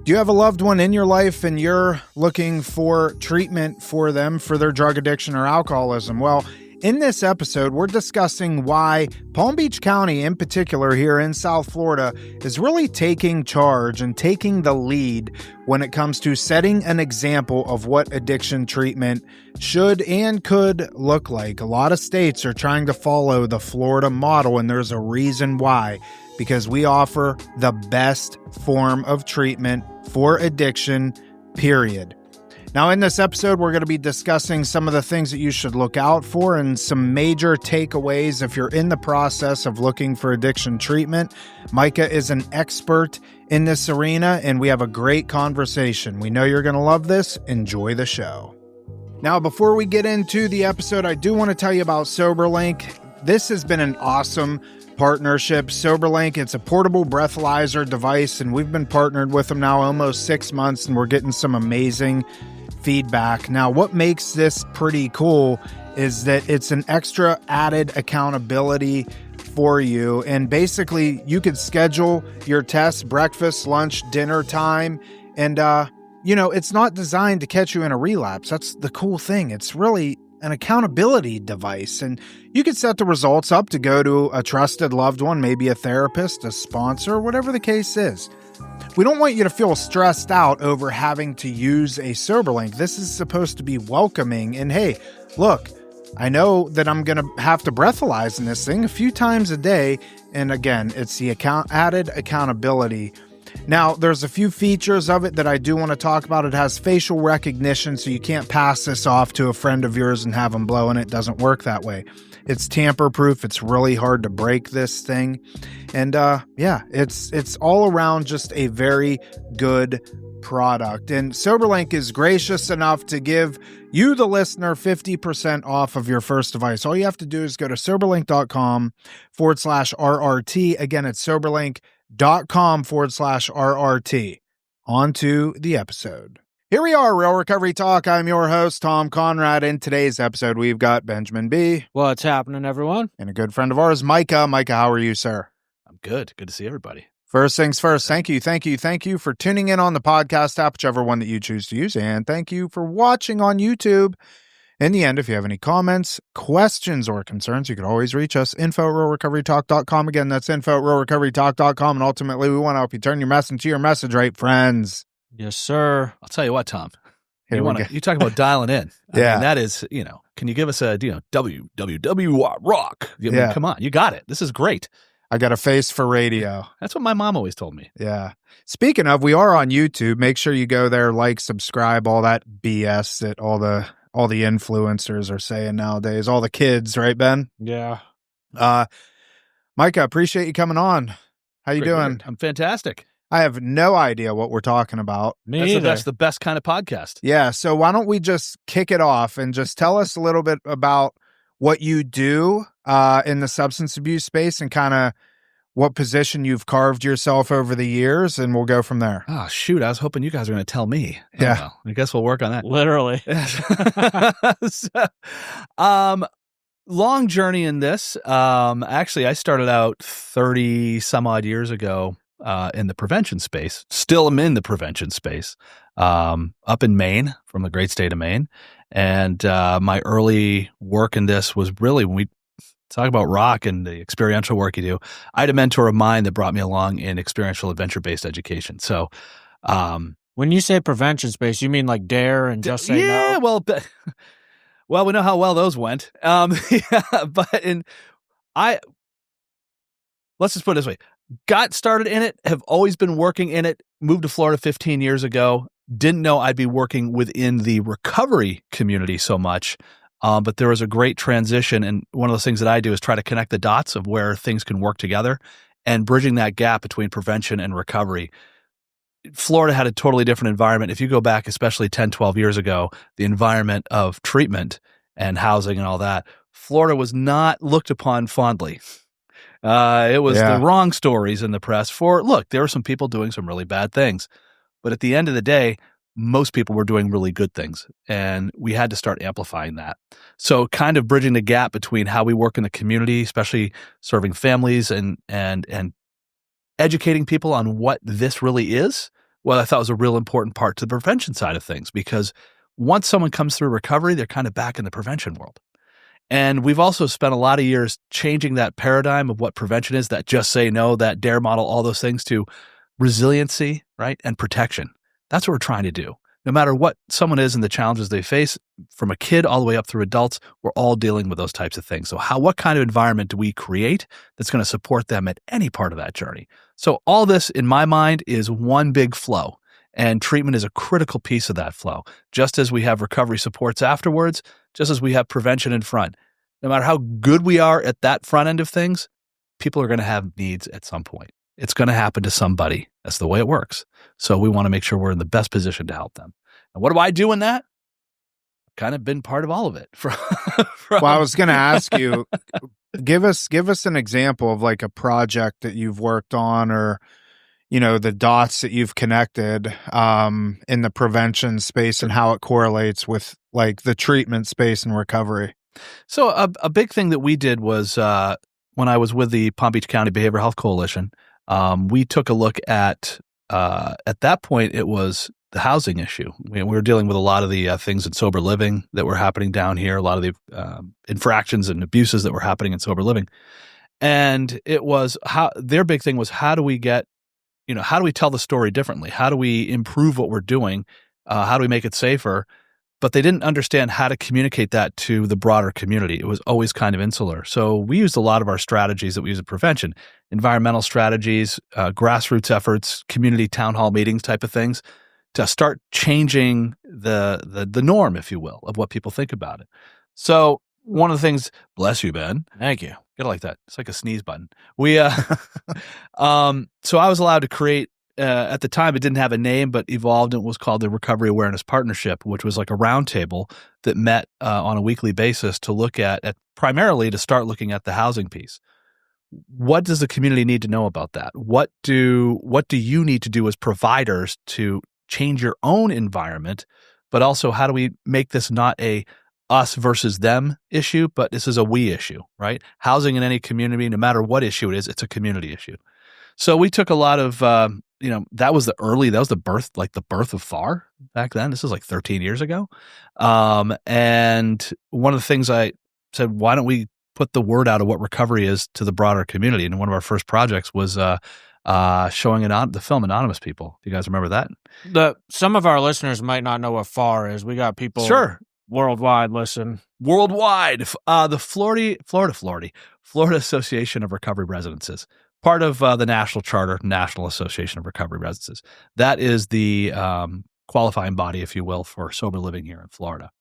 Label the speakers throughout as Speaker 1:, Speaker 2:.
Speaker 1: Do you have a loved one in your life and you're looking for treatment for them for their drug addiction or alcoholism? Well, in this episode, we're discussing why Palm Beach County, in particular here in South Florida, is really taking charge and taking the lead when it comes to setting an example of what addiction treatment should and could look like. A lot of states are trying to follow the Florida model, and there's a reason why. Because we offer the best form of treatment for addiction, period. Now, in this episode, we're going to be discussing some of the things that you should look out for and some major takeaways if you're in the process of looking for addiction treatment. Micah is an expert in this arena, and we have a great conversation. We know you're going to love this. Enjoy the show. Now, before we get into the episode, I do want to tell you about SoberLink. This has been an awesome partnership. SoberLink, it's a portable breathalyzer device, and we've been partnered with them now almost 6 months, and we're getting some amazing feedback. Now, what makes this pretty cool is that it's an extra added accountability for you, and basically you could schedule your tests, breakfast, lunch, dinner time, and it's not designed to catch you in a relapse. That's the cool thing. It's really an accountability device, and you can set the results up to go to a trusted loved one, maybe a therapist, a sponsor, whatever the case is. We don't want you to feel stressed out over having to use a SoberLink. This is supposed to be welcoming, and hey, look, I know that I'm going to have to breathalyze in this thing a few times a day, and again, it's the added accountability. Now, there's a few features of it that I do want to talk about. It has facial recognition, so you can't pass this off to a friend of yours and have them blow, and it doesn't work that way. It's tamper-proof. It's really hard to break this thing. And it's all around just a very good product. And SoberLink is gracious enough to give you, the listener, 50% off of your first device. All you have to do is go to soberlink.com/RRT. Again, it's soberlink.com/RRT. On to the episode. Here we are, Real Recovery Talk. I'm your host, Tom Conrad. In today's episode, we've got Benjamin B.
Speaker 2: What's happening, everyone?
Speaker 1: And a good friend of ours, Micah. Micah, how are you, sir?
Speaker 3: I'm good. Good to see everybody.
Speaker 1: First things first, thank you for tuning in on the podcast app, whichever one that you choose to use, and thank you for watching on YouTube. In the end, if you have any comments, questions, or concerns, you can always reach us, info@realrecoverytalk.com. Again, that's info@realrecoverytalk.com, and ultimately, we want to help you turn your mess into your message, right, friends?
Speaker 2: Yes, sir.
Speaker 3: I'll tell you what, Tom.
Speaker 1: Here we go.
Speaker 3: You talk about dialing in. I
Speaker 1: Yeah.
Speaker 3: mean, that is, can you give us a, WWW rock? I mean, come on. You got it. This is great.
Speaker 1: I got a face for radio.
Speaker 3: That's what my mom always told me.
Speaker 1: Yeah. Speaking of, we are on YouTube. Make sure you go there, like, subscribe, all that BS that all the influencers are saying nowadays, all the kids, right, Ben?
Speaker 2: Yeah.
Speaker 1: Micah, appreciate you coming on. How you doing?
Speaker 3: I'm fantastic.
Speaker 1: I have no idea what we're talking about.
Speaker 3: That's the best kind of podcast.
Speaker 1: Yeah, so why don't we just kick it off and just tell us a little bit about what you do in the substance abuse space and kind of what position you've carved yourself over the years, and we'll go from there.
Speaker 3: Oh, shoot. I was hoping you guys were going to tell me.
Speaker 1: Yeah.
Speaker 3: Oh, well, I guess we'll work on that.
Speaker 2: Literally.
Speaker 3: Long journey in this. Actually, I started out 30 some odd years ago in the prevention space. Still am in the prevention space up in Maine, from the great state of Maine. And my early work in this was really, when we talk about rock and the experiential work you do, I had a mentor of mine that brought me along in experiential adventure-based education. So
Speaker 2: when you say prevention space, you mean like DARE and Just Say No?
Speaker 3: Well, we know how well those went. Let's just put it this way. Got started in it, have always been working in it, moved to Florida 15 years ago, didn't know I'd be working within the recovery community so much, but there was a great transition, and one of those things that I do is try to connect the dots of where things can work together and bridging that gap between prevention and recovery. Florida had a totally different environment. If you go back, especially 10, 12 years ago, the environment of treatment and housing and all that, Florida was not looked upon fondly. It was the wrong stories in the press look, there were some people doing some really bad things, but at the end of the day, most people were doing really good things, and we had to start amplifying that. So kind of bridging the gap between how we work in the community, especially serving families and educating people on what this really is what I thought was a real important part to the prevention side of things, because once someone comes through recovery, they're kind of back in the prevention world. And we've also spent a lot of years changing that paradigm of what prevention is, that just say no, that DARE model, all those things, to resiliency, right? And protection. That's what we're trying to do. No matter what someone is and the challenges they face, from a kid all the way up through adults, we're all dealing with those types of things. So what kind of environment do we create that's going to support them at any part of that journey? So all this, in my mind, is one big flow. And treatment is a critical piece of that flow. Just as we have recovery supports afterwards, just as we have prevention in front. No matter how good we are at that front end of things, people are going to have needs at some point. It's going to happen to somebody. That's the way it works. So we want to make sure we're in the best position to help them. And what do I do in that? I've kind of been part of all of it.
Speaker 1: Well, I was going to ask you, give us an example of like a project that you've worked on, or the dots that you've connected in the prevention space and how it correlates with like the treatment space and recovery.
Speaker 3: So a big thing that we did was when I was with the Palm Beach County Behavioral Health Coalition, we took a look at that point, it was the housing issue. We were dealing with a lot of the things in sober living that were happening down here, a lot of the infractions and abuses that were happening in sober living. And it was their big thing was, how do we tell the story differently? How do we improve what we're doing? How do we make it safer? But they didn't understand how to communicate that to the broader community. It was always kind of insular. So we used a lot of our strategies that we use in prevention, environmental strategies, grassroots efforts, community town hall meetings type of things, to start changing the norm, if you will, of what people think about it. So one of the things, bless you, Ben.
Speaker 2: Thank you.
Speaker 3: Get it like that. It's like a sneeze button. So I was allowed to create, at the time, it didn't have a name, but evolved and was called the Recovery Awareness Partnership, which was like a roundtable that met on a weekly basis to look at primarily to start looking at the housing piece. What does the community need to know about that? What do you need to do as providers to change your own environment? But also, how do we make this not a us versus them issue, but this is a we issue, right? Housing in any community, no matter what issue it is, it's a community issue. So we took a lot of, that was the birth of FAR back then. This is like 13 years ago. And one of the things I said, why don't we put the word out of what recovery is to the broader community? And one of our first projects was showing the film Anonymous People. Do you guys remember that?
Speaker 2: Some of our listeners might not know what FAR is. We got people worldwide listen.
Speaker 3: Worldwide. The Florida Association of Recovery Residences. Part of the National Charter, National Association of Recovery Residences. That is the qualifying body, if you will, for sober living here in Florida.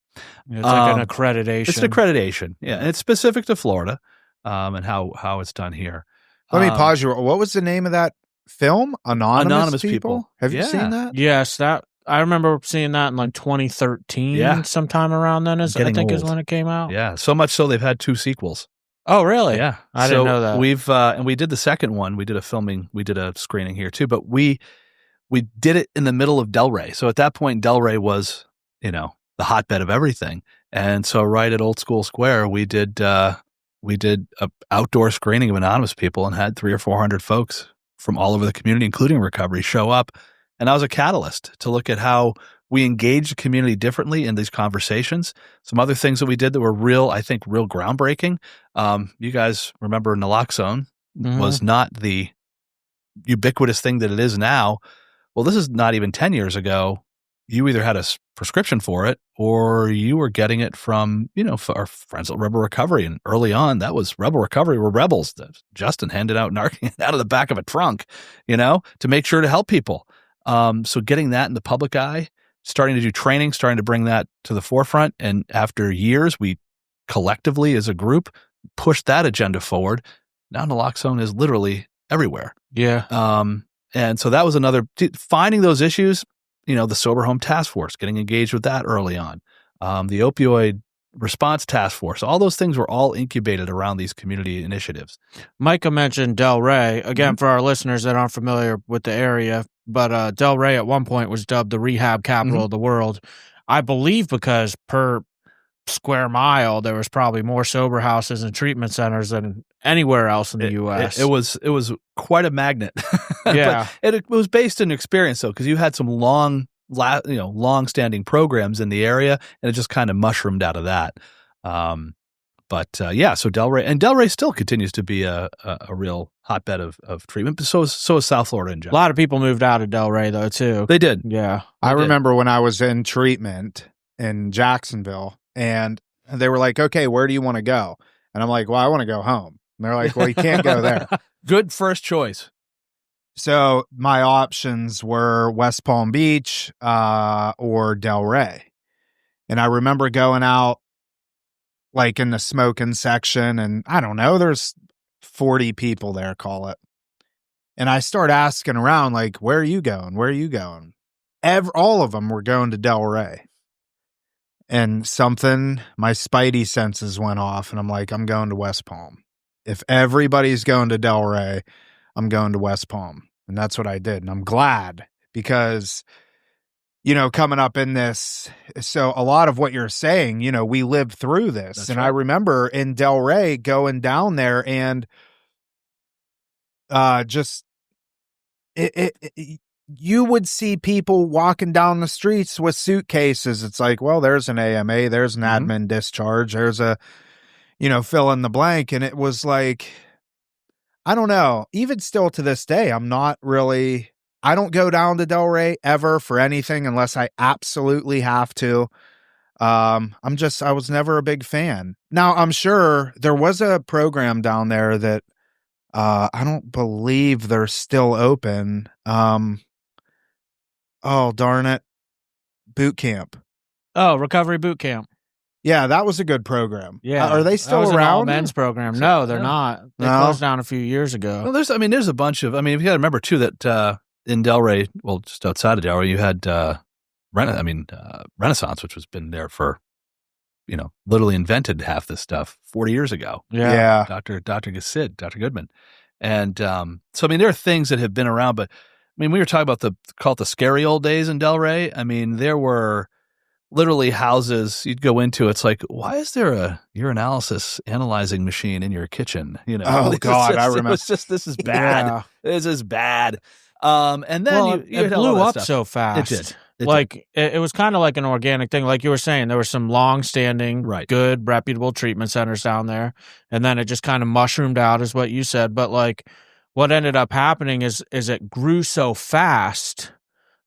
Speaker 2: It's like an accreditation.
Speaker 3: It's an accreditation, yeah. And it's specific to Florida and how it's done here.
Speaker 1: Let me pause you. What was the name of that film? Anonymous People? Have you seen that?
Speaker 2: Yes, I remember seeing that in like 2013, sometime around then. I think is when it came out.
Speaker 3: Yeah, so much so they've had 2 sequels.
Speaker 2: Oh, really?
Speaker 3: Yeah.
Speaker 2: I didn't know that.
Speaker 3: We've and we did the second one. We did a screening here too, but we did it in the middle of Delray. So at that point, Delray was, the hotbed of everything. And so right at Old School Square, we did a outdoor screening of Anonymous People and had 300 or 400 folks from all over the community, including recovery, show up. And that was a catalyst to look at how we engage the community differently in these conversations. Some other things that we did that were real groundbreaking. You guys remember naloxone was not the ubiquitous thing that it is now. Well, this is not even 10 years ago. You either had a prescription for it or you were getting it from, our friends at Rebel Recovery. And early on, that was Rebel Recovery were rebels. Justin handed out Narcan out of the back of a trunk, to make sure to help people. So getting that in the public eye, starting to do training, starting to bring that to the forefront. And after years, we collectively as a group pushed that agenda forward. Now naloxone is literally everywhere.
Speaker 2: Yeah.
Speaker 3: And so that was finding those issues, the Sober Home Task Force, getting engaged with that early on. The Opioid Response Task Force, all those things were all incubated around these community initiatives.
Speaker 2: Micah mentioned Delray. Again, for our listeners that aren't familiar with the area, but Delray at one point was dubbed the rehab capital of the world. I believe because per square mile, there was probably more sober houses and treatment centers than anywhere else in the U.S.
Speaker 3: It was quite a magnet.
Speaker 2: Yeah.
Speaker 3: But it was based in experience though, because you had some long-standing programs in the area, and it just kind of mushroomed out of that. So Delray still continues to be a real hotbed of treatment, but so is South Florida in
Speaker 2: A
Speaker 3: general.
Speaker 2: lot of people moved out of Delray though too.
Speaker 3: They did.
Speaker 2: Yeah.
Speaker 1: I remember when I was in treatment in Jacksonville, and they were like, okay, where do you want to go? And I'm like, well, I want to go home. And they're like, well, you can't go there.
Speaker 3: Good first choice.
Speaker 1: So my options were West Palm Beach or Delray. And I remember going out like in the smoking section, and I don't know, there's 40 people there, call it. And I start asking around, like, where are you going? Where are you going? All of them were going to Delray. And my spidey senses went off, and I'm like, I'm going to West Palm. If everybody's going to Delray, I'm going to West Palm. And that's what I did. And I'm glad, because, coming up in this, so a lot of what you're saying, we lived through this.
Speaker 3: That's
Speaker 1: and
Speaker 3: right.
Speaker 1: I remember in Delray going down there, and you would see people walking down the streets with suitcases. It's like, well, there's an AMA, there's an admin discharge, there's a, fill in the blank. And it was like, I don't know, even still to this day, I don't go down to Delray ever for anything unless I absolutely have to. I was never a big fan. Now, I'm sure there was a program down there that I don't believe they're still open. Oh, darn it. Boot camp.
Speaker 2: Oh, recovery boot camp.
Speaker 1: Yeah, that was a good program.
Speaker 2: Yeah.
Speaker 1: Are they
Speaker 2: That
Speaker 1: still
Speaker 2: was an
Speaker 1: around?
Speaker 2: all-men's program. No, they're not. They
Speaker 1: No?
Speaker 2: closed down a few years ago.
Speaker 3: Well, there's a bunch of, you got to remember too that in Delray, well, just outside of Delray, you had Renaissance, which has been there for, literally invented half this stuff 40 years ago.
Speaker 1: Yeah.
Speaker 3: Dr. Dr. Goodman. And there are things that have been around, but we were talking about call it the scary old days in Delray. There were literally houses you'd go into. It's like, why is there a urinalysis analyzing machine in your kitchen?
Speaker 1: Oh, God, I remember.
Speaker 3: It's just, this is bad.
Speaker 2: Yeah.
Speaker 3: This is bad. And then you
Speaker 2: it
Speaker 3: had all
Speaker 2: blew
Speaker 3: that
Speaker 2: up
Speaker 3: stuff.
Speaker 2: so fast.
Speaker 3: It did.
Speaker 2: It was kind of like an organic thing. Like you were saying, there were some long-standing,
Speaker 3: Right.
Speaker 2: good, reputable treatment centers down there, and then it just kind of mushroomed out, is what you said. But like, what ended up happening is it grew so fast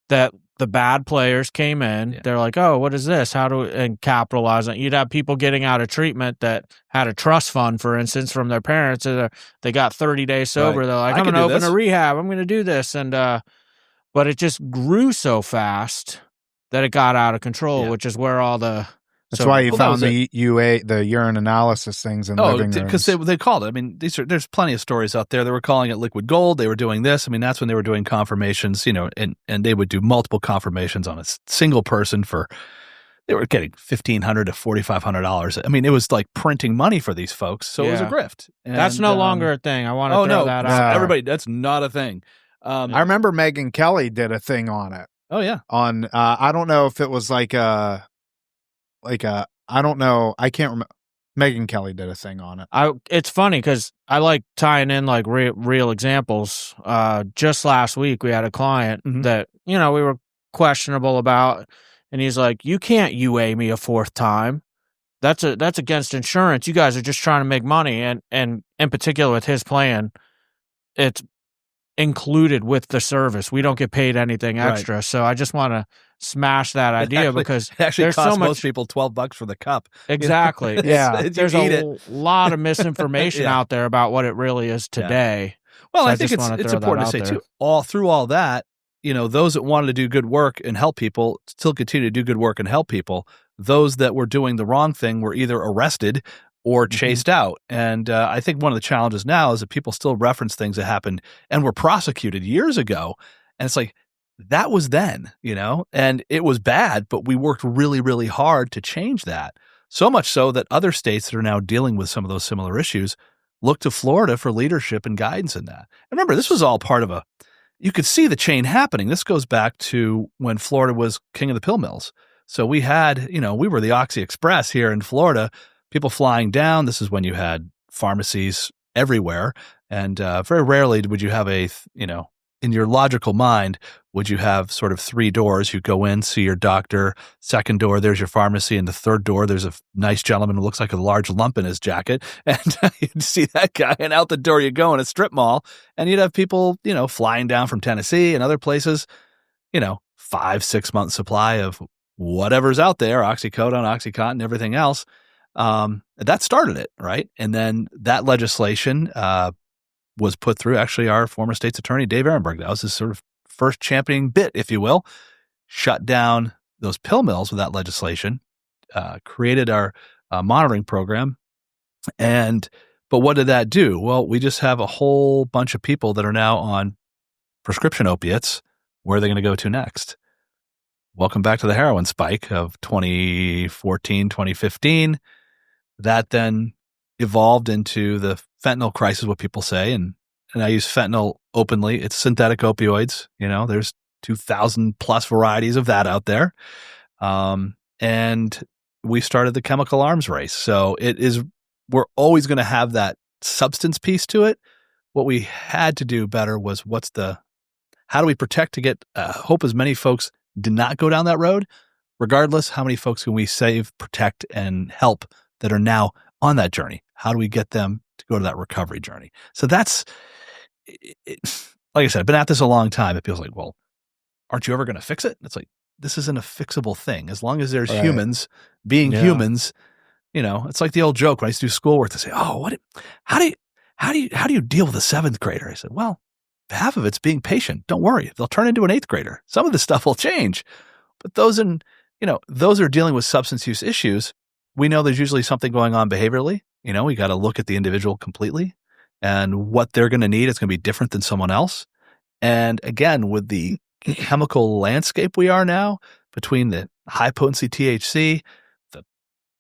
Speaker 2: that the bad players came in.
Speaker 3: Yeah.
Speaker 2: They're like, oh, what is this? And capitalize on it. You'd have people getting out of treatment that had a trust fund, for instance, from their parents. And they got 30 days sober.
Speaker 3: Right.
Speaker 2: They're like,
Speaker 3: I
Speaker 2: I'm
Speaker 3: can
Speaker 2: going to
Speaker 3: do
Speaker 2: open
Speaker 3: this.
Speaker 2: a rehab. I'm going to do this. And, but it just grew so fast that it got out of control,
Speaker 3: Yeah.
Speaker 2: which is where all the...
Speaker 1: That's why you
Speaker 3: Well, that
Speaker 1: found
Speaker 3: was
Speaker 1: the urine analysis things in living rooms.
Speaker 3: because they called it. There's plenty of stories out there. They were calling it liquid gold. They were doing this. That's when they were doing confirmations, and they would do multiple confirmations on a single person they were getting $1,500 to $4,500. It was like printing money for these folks. So it was a
Speaker 2: Yeah.
Speaker 3: grift.
Speaker 2: That's no longer a thing. I want to throw that out.
Speaker 3: Everybody, that's not a thing.
Speaker 1: I remember Megyn Kelly did a thing on it.
Speaker 3: Oh yeah.
Speaker 1: On I don't know if it was like a I don't know, I can't remember. Megyn Kelly did a thing on it.
Speaker 2: It's funny because I like tying in like real examples. Just last week we had a client that we were questionable about, and he's like, "You can't UA me a fourth time. That's against insurance. You guys are just trying to make money." And in particular with his plan, it's included with the service. We don't get paid anything extra. Right. So I just want to smash that idea because
Speaker 3: it actually
Speaker 2: there's
Speaker 3: costs
Speaker 2: so much,
Speaker 3: most people $12 for the cup.
Speaker 2: Exactly.
Speaker 1: Yeah.
Speaker 2: There's a lot of misinformation out there about what it really is today.
Speaker 3: Yeah. Well,
Speaker 2: so
Speaker 3: I think it's important to say too, through all that, those that wanted to do good work and help people still continue to do good work and help people. Those that were doing the wrong thing were either arrested or chased out. And I think one of the challenges now is that people still reference things that happened and were prosecuted years ago. And it's like, that was then, and it was bad, but we worked really, really hard to change that. So much so that other states that are now dealing with some of those similar issues look to Florida for leadership and guidance in that. And remember, this was all part of you could see the chain happening. This goes back to when Florida was king of the pill mills. So we had, we were the Oxy Express here in Florida, people flying down. This is when you had pharmacies everywhere. And very rarely would you have a in your logical mind, would you have sort of 3 doors? You go in, see your doctor. Second door, there's your pharmacy. And the third door, there's a nice gentleman who looks like a large lump in his jacket. And you'd see that guy, and out the door you go in a strip mall. And you'd have people, flying down from Tennessee and other places, 5-6 month supply of whatever's out there, oxycodone, Oxycontin, everything else. That started it, right? And then that legislation was put through. Actually, our former state's attorney, Dave Ehrenberg, that was his sort of first championing bit, if you will, shut down those pill mills with that legislation, created our monitoring program. But what did that do? Well, we just have a whole bunch of people that are now on prescription opiates. Where are they going to go to next? Welcome back to the heroin spike of 2014, 2015. That then evolved into the fentanyl crisis, what people say. And I use fentanyl openly. It's synthetic opioids. There's 2,000 plus varieties of that out there. And we started the chemical arms race. So we're always going to have that substance piece to it. What we had to do better was how do we protect to get, hope as many folks did not go down that road? Regardless, how many folks can we save, protect, and help that are now on that journey? How do we get them to go to that recovery journey? So that's, like I said, I've been at this a long time. It feels like, well, aren't you ever going to fix it? It's like, this isn't a fixable thing. As long as there's humans being humans, it's like the old joke when I used to do schoolwork to say, how do you deal with a 7th grader? I said, well, half of it's being patient. Don't worry. They'll turn into an 8th grader. Some of the stuff will change, but those are dealing with substance use issues. We know there's usually something going on behaviorally. We got to look at the individual completely, and what they're going to need is going to be different than someone else. And again, with the chemical landscape we are now, between the high potency THC,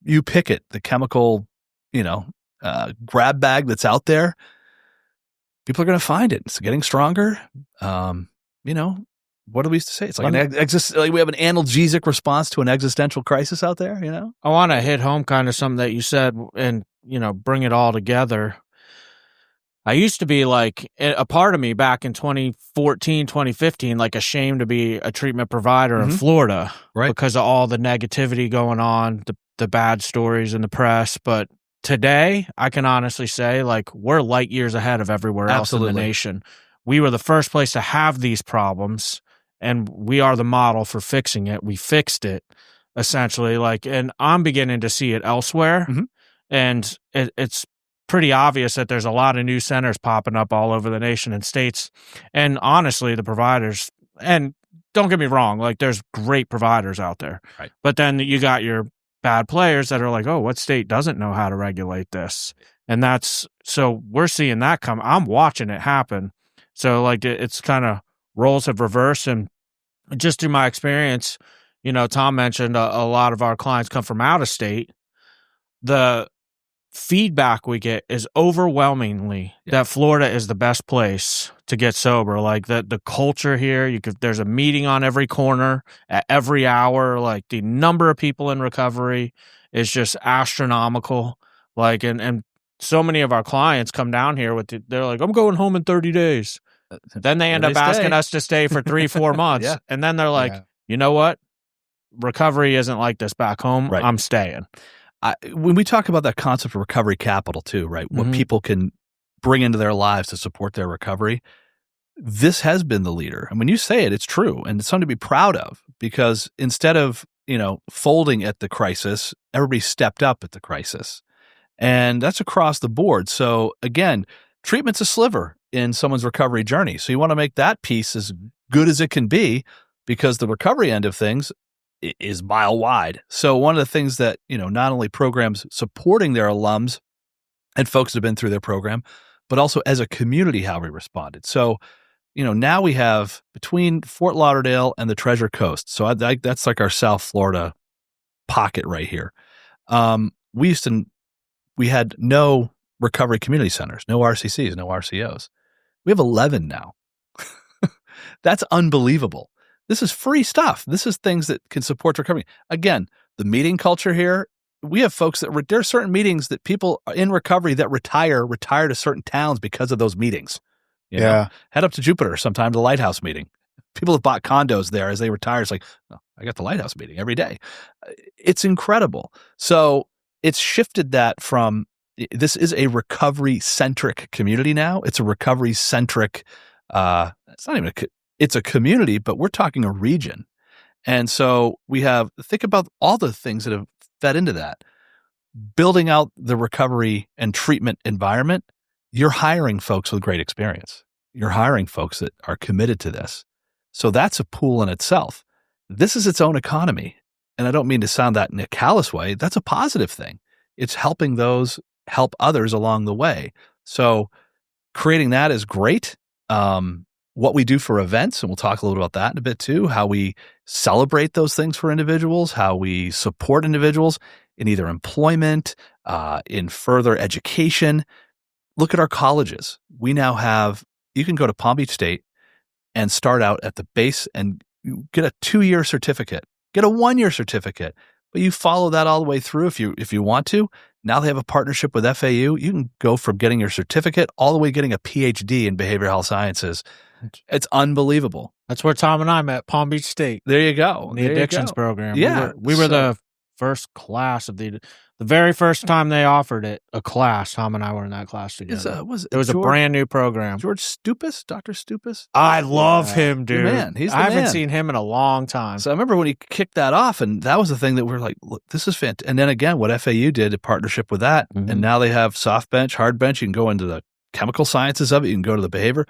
Speaker 3: you pick it, the chemical, grab bag that's out there, people are going to find it. It's getting stronger. What do we used to say? It's like we have an analgesic response to an existential crisis out there,
Speaker 2: I want to hit home kind of something that you said and, bring it all together. I used to be like a part of me back in 2014, 2015, like ashamed to be a treatment provider in Florida,
Speaker 3: right?
Speaker 2: Because of all the negativity going on, the bad stories in the press. But today I can honestly say, like, we're light years ahead of everywhere else in the nation. We were the first place to have these problems, and we are the model for fixing it. We fixed it essentially, and I'm beginning to see it elsewhere. And it's pretty obvious that there's a lot of new centers popping up all over the nation and states. And honestly, the providers, and don't get me wrong, like, there's great providers out there,
Speaker 3: right? But
Speaker 2: then you got your bad players that are like, oh, what state doesn't know how to regulate this? And so we're seeing that come. I'm watching it happen. So it's kind of roles have reversed. And just through my experience, Tom mentioned a lot of our clients come from out of state. The feedback we get is overwhelmingly that Florida is the best place to get sober. Like the culture here, there's a meeting on every corner at every hour. Like the number of people in recovery is just astronomical. And so many of our clients come down here they're like, I'm going home in 30 days. Then they end up asking us to stay for 3-4 months. And then they're like, you know what? Recovery isn't like this back home. Right. I'm staying.
Speaker 3: When we talk about that concept of recovery capital too, right? What people can bring into their lives to support their recovery, this has been the leader. And when you say it, it's true. And it's something to be proud of, because instead of, folding at the crisis, everybody stepped up at the crisis. And that's across the board. So again, treatment's a sliver in someone's recovery journey. So you want to make that piece as good as it can be, because the recovery end of things is mile wide. So one of the things that, not only programs supporting their alums and folks that have been through their program, but also as a community, how we responded. So, now we have between Fort Lauderdale and the Treasure Coast. So that's like our South Florida pocket right here. We had no recovery community centers, no RCCs, no RCOs. We have 11 now. That's unbelievable. This is free stuff. This is things that can support recovery. Again, the meeting culture here, we have folks there are certain meetings that people in recovery that retire to certain towns because of those meetings. You know? Head up to Jupiter sometime to the Lighthouse meeting. People have bought condos there as they retire. It's like, oh, I got the Lighthouse meeting every day. It's incredible. So it's shifted that from, this is a recovery-centric community now. It's a recovery-centric, it's not even it's a community, but we're talking a region. And so think about all the things that have fed into that. Building out the recovery and treatment environment, you're hiring folks with great experience. You're hiring folks that are committed to this. So that's a pool in itself. This is its own economy. And I don't mean to sound that in a callous way. That's a positive thing. It's helping those help others along the way. So creating that is great. What we do for events, and we'll talk a little about that in a bit too, how we celebrate those things for individuals, how we support individuals in either employment, in further education. Look at our colleges. We now have, you can go to Palm Beach State and start out at the base and get a 2-year certificate, get a 1-year certificate, but you follow that all the way through if you want to. Now they have a partnership with FAU. You can go from getting your certificate all the way getting a PhD in behavioral health sciences. It's unbelievable.
Speaker 2: That's where Tom and I met, Palm Beach State.
Speaker 3: There you go.
Speaker 2: The addictions program.
Speaker 3: Yeah.
Speaker 2: We were the first class of the very first time they offered it, a class. Tom and I were in that class together. It was a brand new program.
Speaker 3: George Stupas, Dr. Stupas.
Speaker 2: I love him, dude.
Speaker 3: Man, he's the
Speaker 2: I haven't
Speaker 3: man.
Speaker 2: seen him in a long time.
Speaker 3: So I remember when he kicked that off, and that was the thing that we were like, look, this is fantastic. And then again, what FAU did in partnership with that, and now they have soft bench, hard bench. You can go into the chemical sciences of it. You can go to the behavior.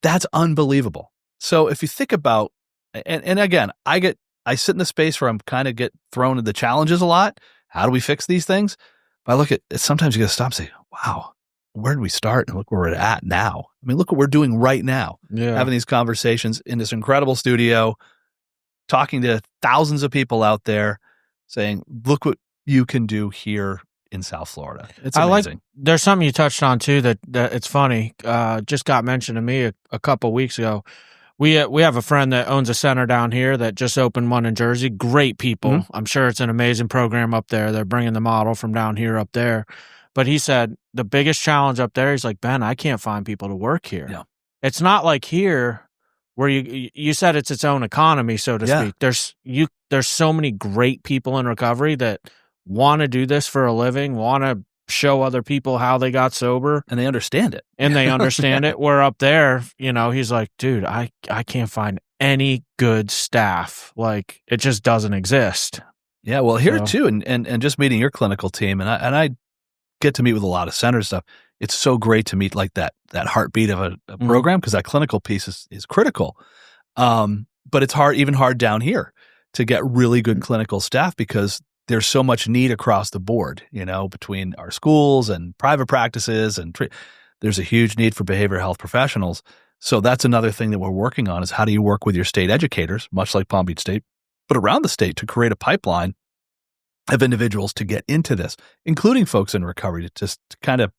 Speaker 3: That's unbelievable. So if you think about, and again, I sit in the space where I'm kind of get thrown into the challenges a lot. How do we fix these things? But I look at it, sometimes you got to stop and say, wow, where did we start? And look where we're at now. I mean, look what we're doing right now.
Speaker 2: Yeah.
Speaker 3: Having these conversations in this incredible studio, talking to thousands of people out there saying, look what you can do here in South Florida. It's amazing.
Speaker 2: There's something you touched on too that it's funny. Just got mentioned to me a couple weeks ago. We have a friend that owns a center down here that just opened one in Jersey. Great people.
Speaker 3: Mm-hmm.
Speaker 2: I'm sure it's an amazing program up there. They're bringing the model from down here up there. But he said the biggest challenge up there, he's like, Ben, I can't find people to work here.
Speaker 3: Yeah.
Speaker 2: It's not like here where you said it's its own economy, so to speak. There's so many great people in recovery that want to do this for a living, want to show other people how they got sober.
Speaker 3: And they understand it.
Speaker 2: And they understand it. We're up there, he's like, dude, I can't find any good staff. Like, it just doesn't exist.
Speaker 3: Yeah, well, here too, and just meeting your clinical team, and I get to meet with a lot of center stuff. It's so great to meet like that heartbeat of a program, because that clinical piece is critical. But it's even hard down here to get really good clinical staff, because there's so much need across the board, between our schools and private practices, and there's a huge need for behavioral health professionals. So that's another thing that we're working on, is how do you work with your state educators, much like Palm Beach State, but around the state, to create a pipeline of individuals to get into this, including folks in recovery, to just kind of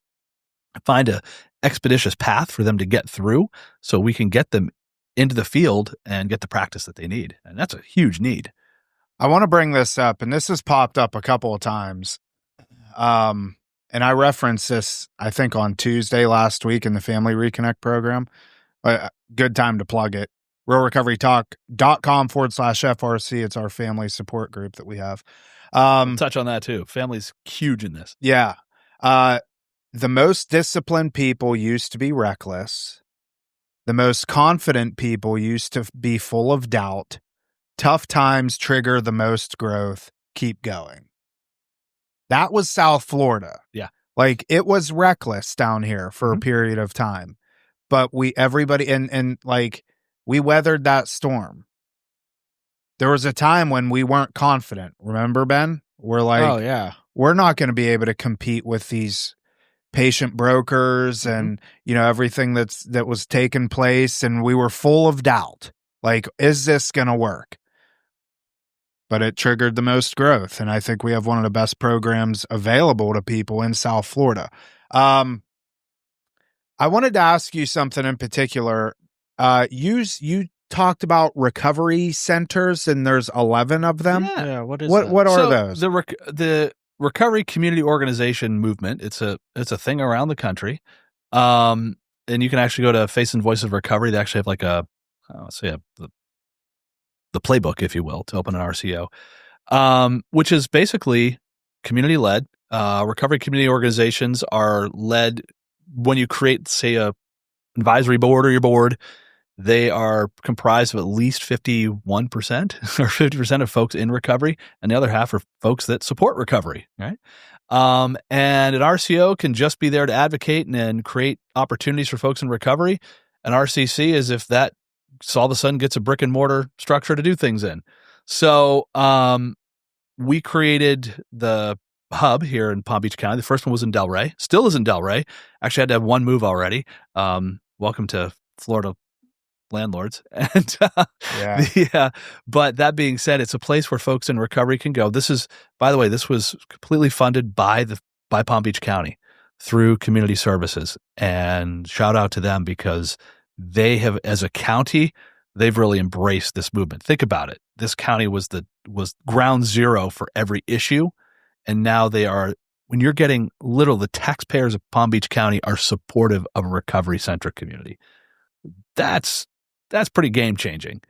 Speaker 3: find a expeditious path for them to get through, so we can get them into the field and get the practice that they need. And that's a huge need.
Speaker 1: I want to bring this up, and this has popped up a couple of times. And I referenced this, I think, on Tuesday last week in the Family Reconnect program. Good time to plug it. realrecoverytalk.com/FRC. It's our family support group that we have.
Speaker 3: We'll touch on that too. Family's huge in this.
Speaker 1: Yeah. The most disciplined people used to be reckless. The most confident people used to be full of doubt. Tough times trigger the most growth. Keep going. That was South Florida.
Speaker 3: Yeah.
Speaker 1: Like, it was reckless down here for a period of time. But everybody, and we weathered that storm. There was a time when we weren't confident. Remember, Ben? We're like,
Speaker 2: oh, yeah.
Speaker 1: We're not going to be able to compete with these patient brokers and, everything that was taking place. And we were full of doubt. Like, is this going to work? But it triggered the most growth. And I think we have one of the best programs available to people in South Florida. I wanted to ask you something in particular. You talked about recovery centers, and there's 11 of them.
Speaker 2: Yeah. What are
Speaker 3: those? The recovery community organization movement. It's a thing around the country. and you can actually go to Face and Voices of Recovery. They actually have like the playbook, if you will, to open an RCO, which is basically community led. Recovery community organizations are led when you create, say, a advisory board or your board. They are comprised of at least 51% or 50% of folks in recovery, and the other half are folks that support recovery, right? And an RCO can just be there to advocate and create opportunities for folks in recovery. An RCC is if that all of a sudden gets a brick and mortar structure to do things in. So we created the hub here in Palm Beach County. The first one was in Delray, still is in Delray. Actually had to have one move already. Welcome to Florida landlords. And but that being said, it's a place where folks in recovery can go. This is, by the way, this was completely funded by Palm Beach County through community services, and shout out to them because they have, as a county, they've really embraced this movement. Think about it. This county was ground zero for every issue. And now they are, when you're getting the taxpayers of Palm Beach County are supportive of a recovery centric community. That's pretty game changing.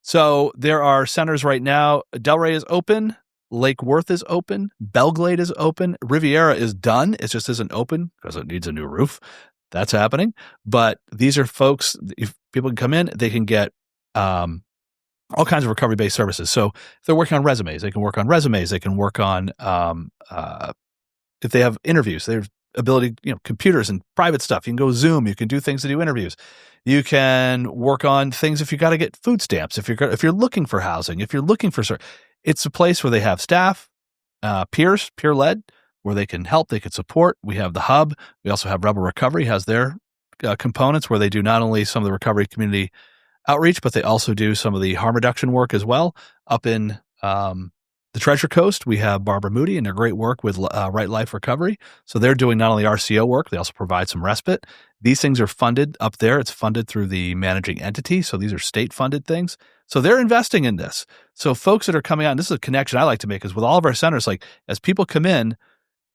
Speaker 3: So there are centers right now. Delray is open. Lake Worth is open. Belglade is open. Riviera is done. It just isn't open because it needs a new roof. That's happening. But these are folks, if people can come in, they can get all kinds of recovery-based services. So if they're working on resumes, they can work on resumes. They can work on, if they have interviews, they have ability, computers and private stuff. You can go Zoom. You can do things to do interviews. You can work on things if you got to get food stamps, if you're looking for housing, if you're looking for, it's a place where they have staff, peer-led, where they can help, they can support. We have the hub. We also have Rebel Recovery has their components where they do not only some of the recovery community outreach, but they also do some of the harm reduction work as well. Up in the Treasure Coast, we have Barbara Moody and their great work with Right Life Recovery. So they're doing not only RCO work, they also provide some respite. These things are funded up there. It's funded through the managing entity. So these are state-funded things. So they're investing in this. So folks that are coming out, and this is a connection I like to make, is with all of our centers, like as people come in,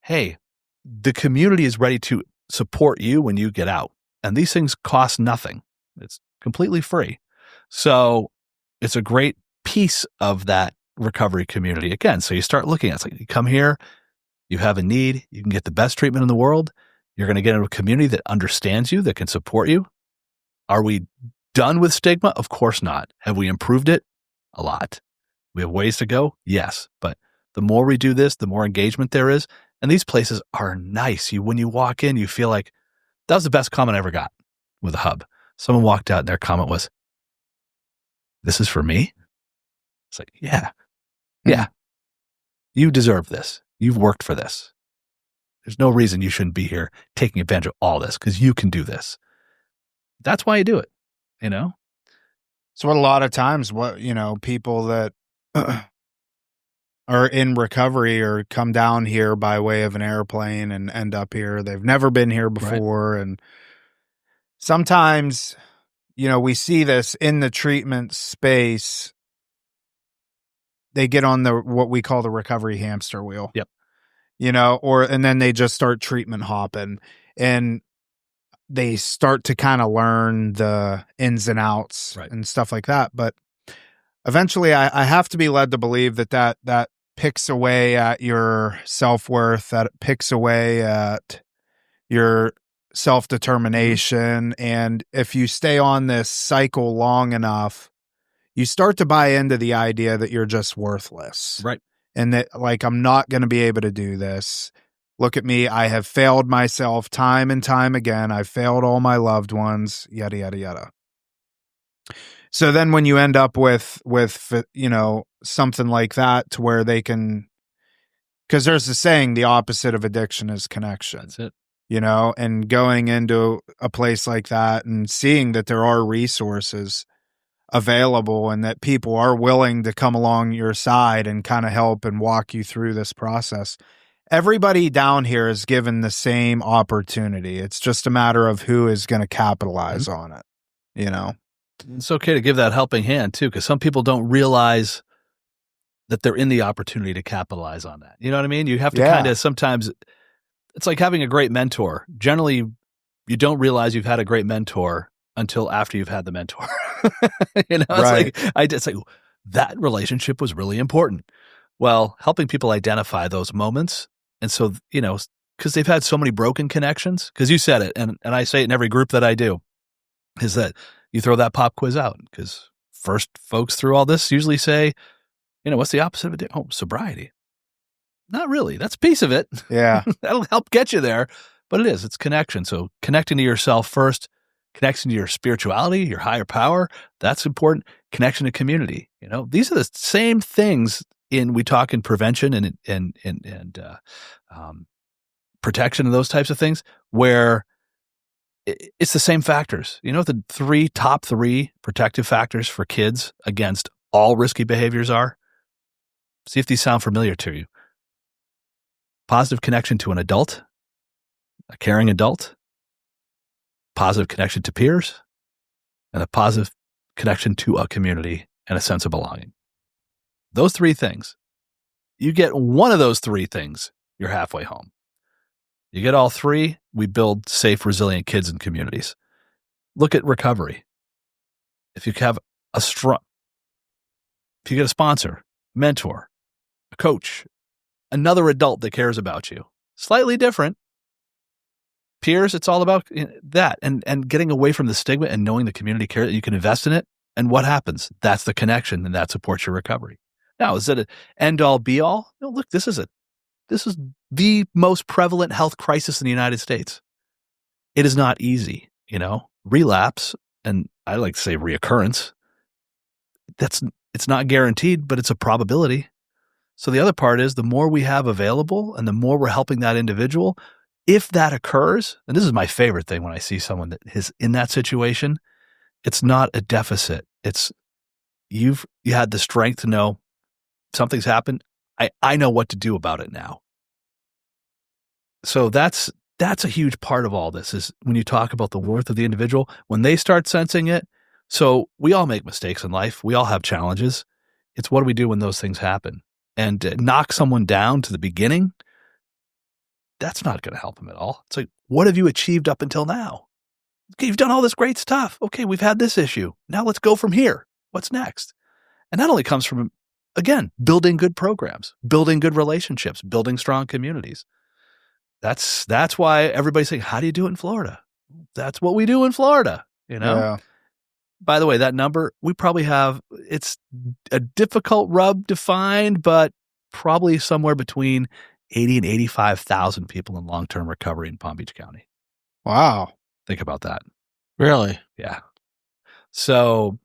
Speaker 3: hey, the community is ready to support you when you get out. And these things cost nothing. It's completely free. So it's a great piece of that recovery community. Again, so you start looking at it, it's like you come here, you have a need, you can get the best treatment in the world. You're going to get into a community that understands you, that can support you. Are we done with stigma? Of course not. Have we improved it? A lot. We have ways to go? Yes. But the more we do this, the more engagement there is. And these places are nice. When you walk in, you feel like that was the best comment I ever got with a hub. Someone walked out and their comment was, "This is for me?" It's like, yeah. You deserve this. You've worked for this. There's no reason you shouldn't be here taking advantage of all this because you can do this. That's why you do it,
Speaker 1: So what a lot of times, people that are in recovery or come down here by way of an airplane and end up here, they've never been here before. Right. And sometimes, we see this in the treatment space. They get on what we call the recovery hamster wheel.
Speaker 3: Yep.
Speaker 1: And then they just start treatment hopping and they start to kind of learn the ins and outs and stuff like that. But eventually I have to be led to believe that picks away at your self-worth, that picks away at your self-determination. And if you stay on this cycle long enough, you start to buy into the idea that you're just worthless.
Speaker 3: Right.
Speaker 1: And that, I'm not going to be able to do this. Look at me. I have failed myself time and time again. I've failed all my loved ones, yada, yada, yada. So then when you end up with something like that to where they can, because there's a saying, the opposite of addiction is connection.
Speaker 3: That's it.
Speaker 1: And going into a place like that and seeing that there are resources available and that people are willing to come along your side and kind of help and walk you through this process. Everybody down here is given the same opportunity. It's just a matter of who is going to capitalize on it,
Speaker 3: It's okay to give that helping hand too, because some people don't realize that they're in the opportunity to capitalize on that. You know what I mean? You have to kind of, sometimes it's like having a great mentor. Generally, you don't realize you've had a great mentor until after you've had the mentor. It's
Speaker 1: Right.
Speaker 3: it's like that relationship was really important. Well, helping people identify those moments. And so, because they've had so many broken connections, because you said it, and I say it in every group that I do, is that you throw that pop quiz out. Because first folks through all this usually say, what's the opposite of addiction? Oh, sobriety. Not really. That's a piece of it.
Speaker 1: Yeah.
Speaker 3: That'll help get you there. But it's connection. So connecting to yourself first, connection to your spirituality, your higher power, that's important. Connection to community. These are the same things we talk in prevention and protection and those types of things, where it's the same factors. The top three protective factors for kids against all risky behaviors are? See if these sound familiar to you. Positive connection to an adult, a caring adult, positive connection to peers, and a positive connection to a community and a sense of belonging. Those three things. You get one of those three things, you're halfway home. You get all three, we build safe, resilient kids and communities. Look at recovery. If you have if you get a sponsor, mentor, a coach, another adult that cares about you, slightly different. Peers, it's all about that and getting away from the stigma and knowing the community care that you can invest in it. And what happens? That's the connection, and that supports your recovery. Now, is it an end-all, be-all? No, look, this is the most prevalent health crisis in the United States. It is not easy, relapse, and I like to say reoccurrence. It's not guaranteed, but it's a probability. So the other part is the more we have available and the more we're helping that individual, if that occurs, and this is my favorite thing when I see someone that is in that situation, it's not a deficit. It's you had the strength to know something's happened. I know what to do about it now. So that's a huge part of all this, is when you talk about the worth of the individual, when they start sensing it. So we all make mistakes in life. We all have challenges. It's what do we do when those things happen? And knock someone down to the beginning, that's not going to help them at all. It's like, what have you achieved up until now? Okay, you've done all this great stuff. Okay, we've had this issue. Now let's go from here. What's next? And that only comes from, again, building good programs, building good relationships, building strong communities. That's why everybody's saying, how do you do it in Florida? That's what we do in Florida,
Speaker 1: Yeah.
Speaker 3: By the way, that number, we probably have, it's a difficult rub to find, but probably somewhere between 80 and 85,000 people in long-term recovery in Palm Beach County.
Speaker 1: Wow.
Speaker 3: Think about that.
Speaker 2: Really?
Speaker 3: Yeah. So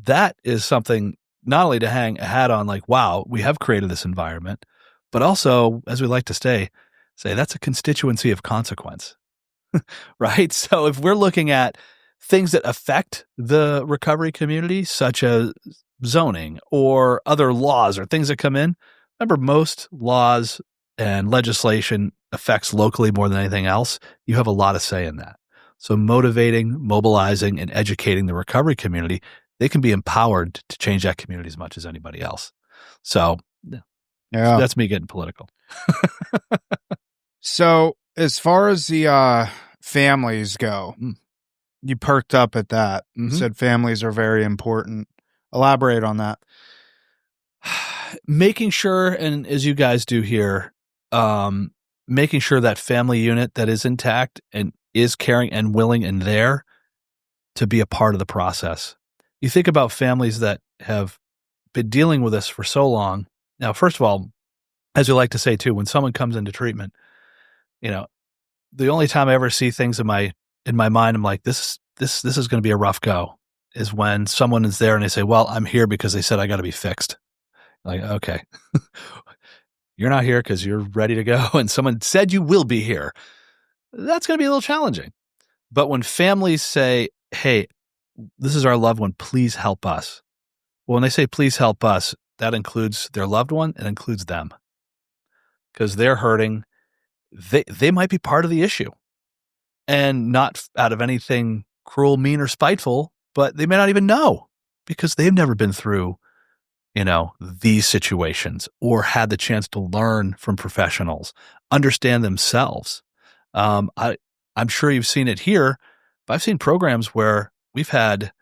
Speaker 3: that is something not only to hang a hat on, like, wow, we have created this environment, but also, as we like to say that's a constituency of consequence, right? So if we're looking at things that affect the recovery community, such as zoning or other laws or things that come in, remember, most laws and legislation affects locally more than anything else. You have a lot of say in that. So motivating, mobilizing, and educating the recovery community, they can be empowered to change that community as much as anybody else. So that's me getting political.
Speaker 1: So as far as the families go, you perked up at that. You said families are very important. Elaborate on that.
Speaker 3: Making sure, and as you guys do here, making sure that family unit that is intact and is caring and willing and there to be a part of the process. You think about families that have been dealing with this for so long. Now, first of all, as we like to say too, when someone comes into treatment, the only time I ever see things in my mind, I'm like, this is going to be a rough go, is when someone is there and they say, well, I'm here because they said I got to be fixed. Like, okay, you're not here because you're ready to go, and someone said you will be here. That's going to be a little challenging. But when families say, hey, this is our loved one, please help us. Well, when they say, please help us, that includes their loved one and includes them, because they're hurting. They might be part of the issue, and not out of anything cruel, mean, or spiteful, but they may not even know because they've never been through these situations or had the chance to learn from professionals, understand themselves. I I'm sure you've seen it here, but I've seen programs where we've had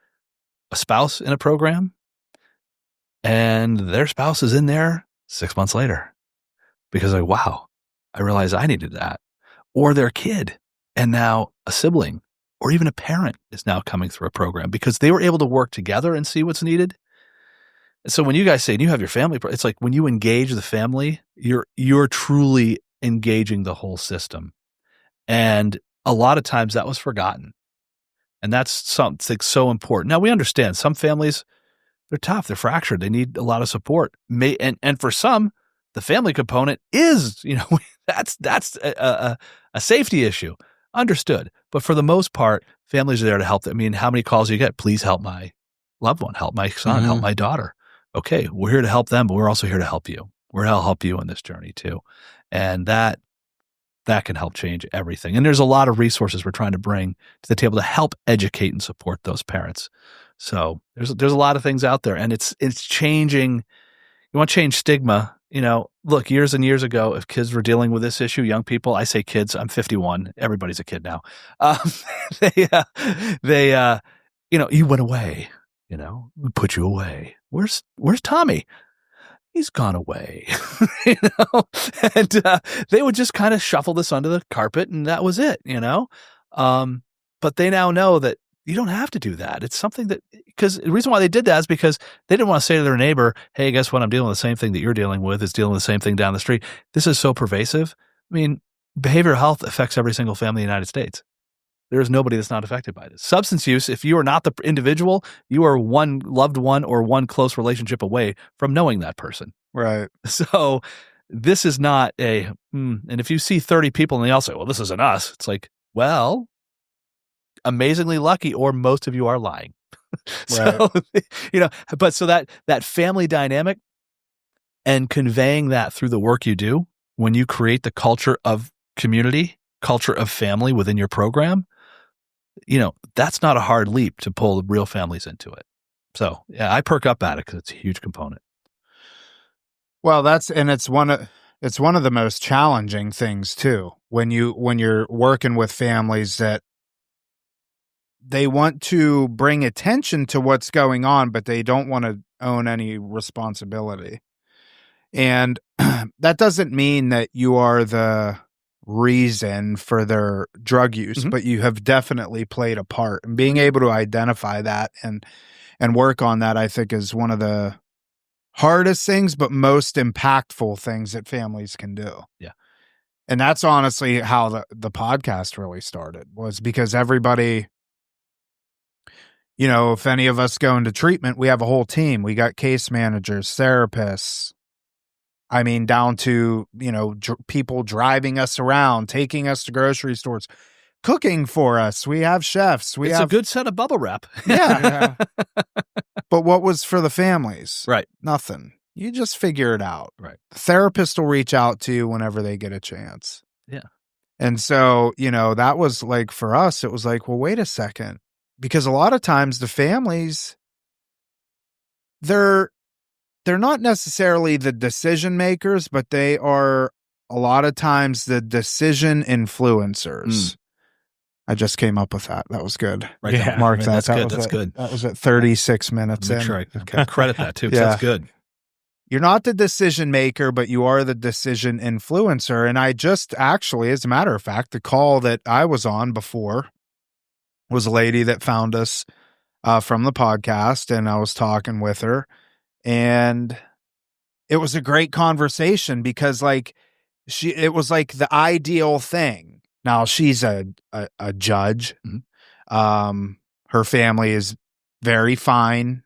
Speaker 3: a spouse in a program and their spouse is in there 6 months later because like, wow, I realized I needed that. Or their kid and now a sibling or even a parent is now coming through a program because they were able to work together and see what's needed. And so when you guys say, and you have your family, it's like when you engage the family, you're truly engaging the whole system. And a lot of times that was forgotten. And that's something so important. Now we understand some families, they're tough, they're fractured, they need a lot of support. And for some, the family component is, that's a safety issue. Understood. But for the most part, families are there to help. I mean, how many calls do you get? Please help my loved one, help my son, help my daughter. Okay, we're here to help them, but we're also here to help you. We're here to help you in this journey too. And that can help change everything. And there's a lot of resources we're trying to bring to the table to help educate and support those parents. So there's a lot of things out there, and it's changing. You want to change stigma. Look, years and years ago, if kids were dealing with this issue, young people, I say kids, I'm 51. Everybody's a kid now. You went away, we put you away. Where's Tommy? He's gone away, and they would just kind of shuffle this under the carpet and that was it, but they now know that you don't have to do that. It's something that, because the reason why they did that is because they didn't want to say to their neighbor, hey, guess what? I'm dealing with the same thing that you're dealing with, is dealing with the same thing down the street. This is so pervasive. I mean, behavioral health affects every single family in the United States. There is nobody that's not affected by this. Substance use, if you are not the individual, you are one loved one or one close relationship away from knowing that person.
Speaker 1: Right.
Speaker 3: So this is not and if you see 30 people and they all say, well, this isn't us. It's like, well, amazingly lucky, or most of you are lying. So, but so that family dynamic and conveying that through the work you do, when you create the culture of community, culture of family within your program, that's not a hard leap to pull real families into it. So yeah, I perk up at it because it's a huge component.
Speaker 1: Well, it's one of the most challenging things too, when you're working with families that they want to bring attention to what's going on, but they don't want to own any responsibility. And that doesn't mean that you are the reason for their drug use, but you have definitely played a part. And being able to identify that and work on that, I think, is one of the hardest things, but most impactful things that families can do.
Speaker 3: Yeah.
Speaker 1: And that's honestly how the podcast really started, was because everybody, if any of us go into treatment, we have a whole team. We got case managers, therapists. I mean, down to, people driving us around, taking us to grocery stores, cooking for us. We have chefs.
Speaker 3: It's a good set of bubble wrap.
Speaker 1: Yeah. But what was for the families?
Speaker 3: Right.
Speaker 1: Nothing. You just figure it out.
Speaker 3: Right.
Speaker 1: The therapist will reach out to you whenever they get a chance.
Speaker 3: Yeah.
Speaker 1: And so, that was like, for us, it was like, well, wait a second. Because a lot of times the families, they're not necessarily the decision makers, but they are a lot of times the decision influencers. I just came up with that. That was good.
Speaker 3: Right.
Speaker 1: Yeah. Mark that.
Speaker 3: That's good. That's good.
Speaker 1: That was at 36 minutes in.
Speaker 3: Make sure I credit that too.
Speaker 1: Yeah.
Speaker 3: That's good.
Speaker 1: You're not the decision maker, but you are the decision influencer. And I just actually, as a matter of fact, the call that I was on before was a lady that found us from the podcast, and I was talking with her, and it was a great conversation because it was like the ideal thing. Now she's a judge. Her family is very fine,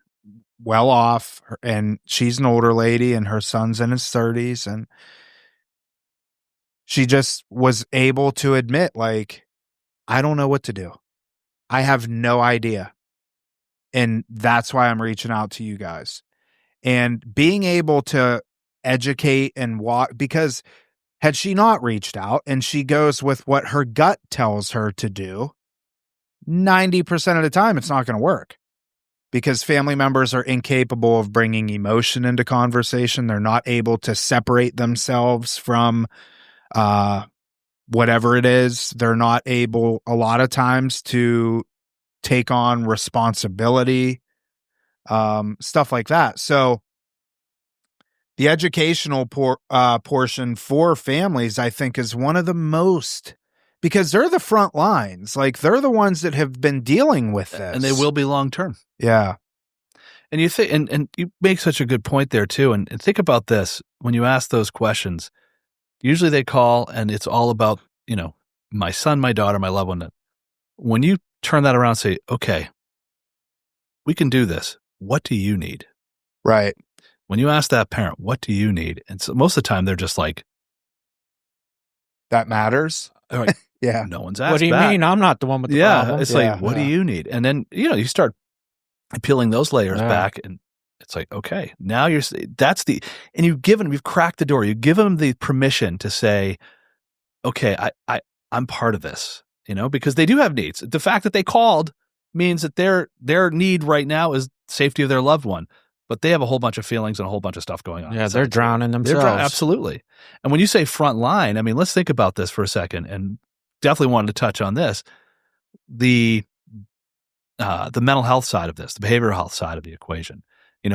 Speaker 1: well off, and she's an older lady and her son's in his 30s. And she just was able to admit, I don't know what to do. I have no idea. And that's why I'm reaching out to you guys. And being able to educate and walk, because had she not reached out and she goes with what her gut tells her to do, 90% of the time it's not going to work, because family members are incapable of bringing emotion into conversation. They're not able to separate themselves from whatever it is, they're not able a lot of times to take on responsibility, stuff like that. So the educational portion for families, I think, is one of the most, because they're the front lines. Like, they're the ones that have been dealing with this.
Speaker 3: And they will be long term.
Speaker 1: Yeah.
Speaker 3: And you think, and you make such a good point there too. And think about this, when you ask those questions, usually they call and it's all about, my son, my daughter, my loved one. When you turn that around and say, okay, we can do this. What do you need?
Speaker 1: Right.
Speaker 3: When you ask that parent, what do you need? And so most of the time they're just like,
Speaker 1: that matters.
Speaker 3: Like,
Speaker 1: yeah.
Speaker 3: No one's asked
Speaker 2: What do you
Speaker 3: that.
Speaker 2: mean? I'm not the one with the
Speaker 3: Yeah.
Speaker 2: problem.
Speaker 3: It's like, what do you need? And then, you start peeling those layers back, and it's like, okay, now and you've cracked the door. You give them the permission to say, okay, I'm part of this, because they do have needs. The fact that they called means that their need right now is safety of their loved one, but they have a whole bunch of feelings and a whole bunch of stuff going on.
Speaker 2: Yeah, they're drowning themselves.
Speaker 3: Absolutely. And when you say front line, I mean, let's think about this for a second, and definitely wanted to touch on this. The mental health side of this, the behavioral health side of the equation.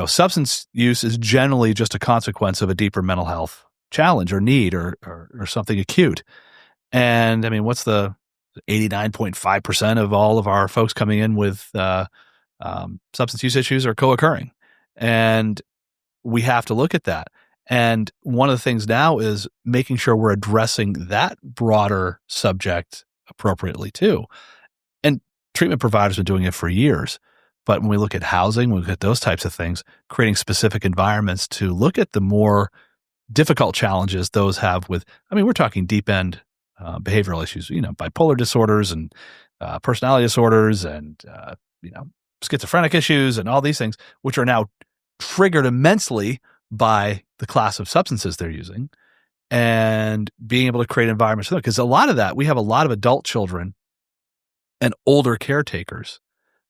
Speaker 3: Substance use is generally just a consequence of a deeper mental health challenge or need or something acute. And I mean, what's the 89.5% of all of our folks coming in with substance use issues are co-occurring. And we have to look at that. And one of the things now is making sure we're addressing that broader subject appropriately too. And treatment providers have been doing it for years. But when we look at housing, when we look at those types of things, creating specific environments to look at the more difficult challenges those have with, we're talking deep end behavioral issues, bipolar disorders and personality disorders and, schizophrenic issues and all these things, which are now triggered immensely by the class of substances they're using, and being able to create environments for them. Because a lot of that, we have a lot of adult children and older caretakers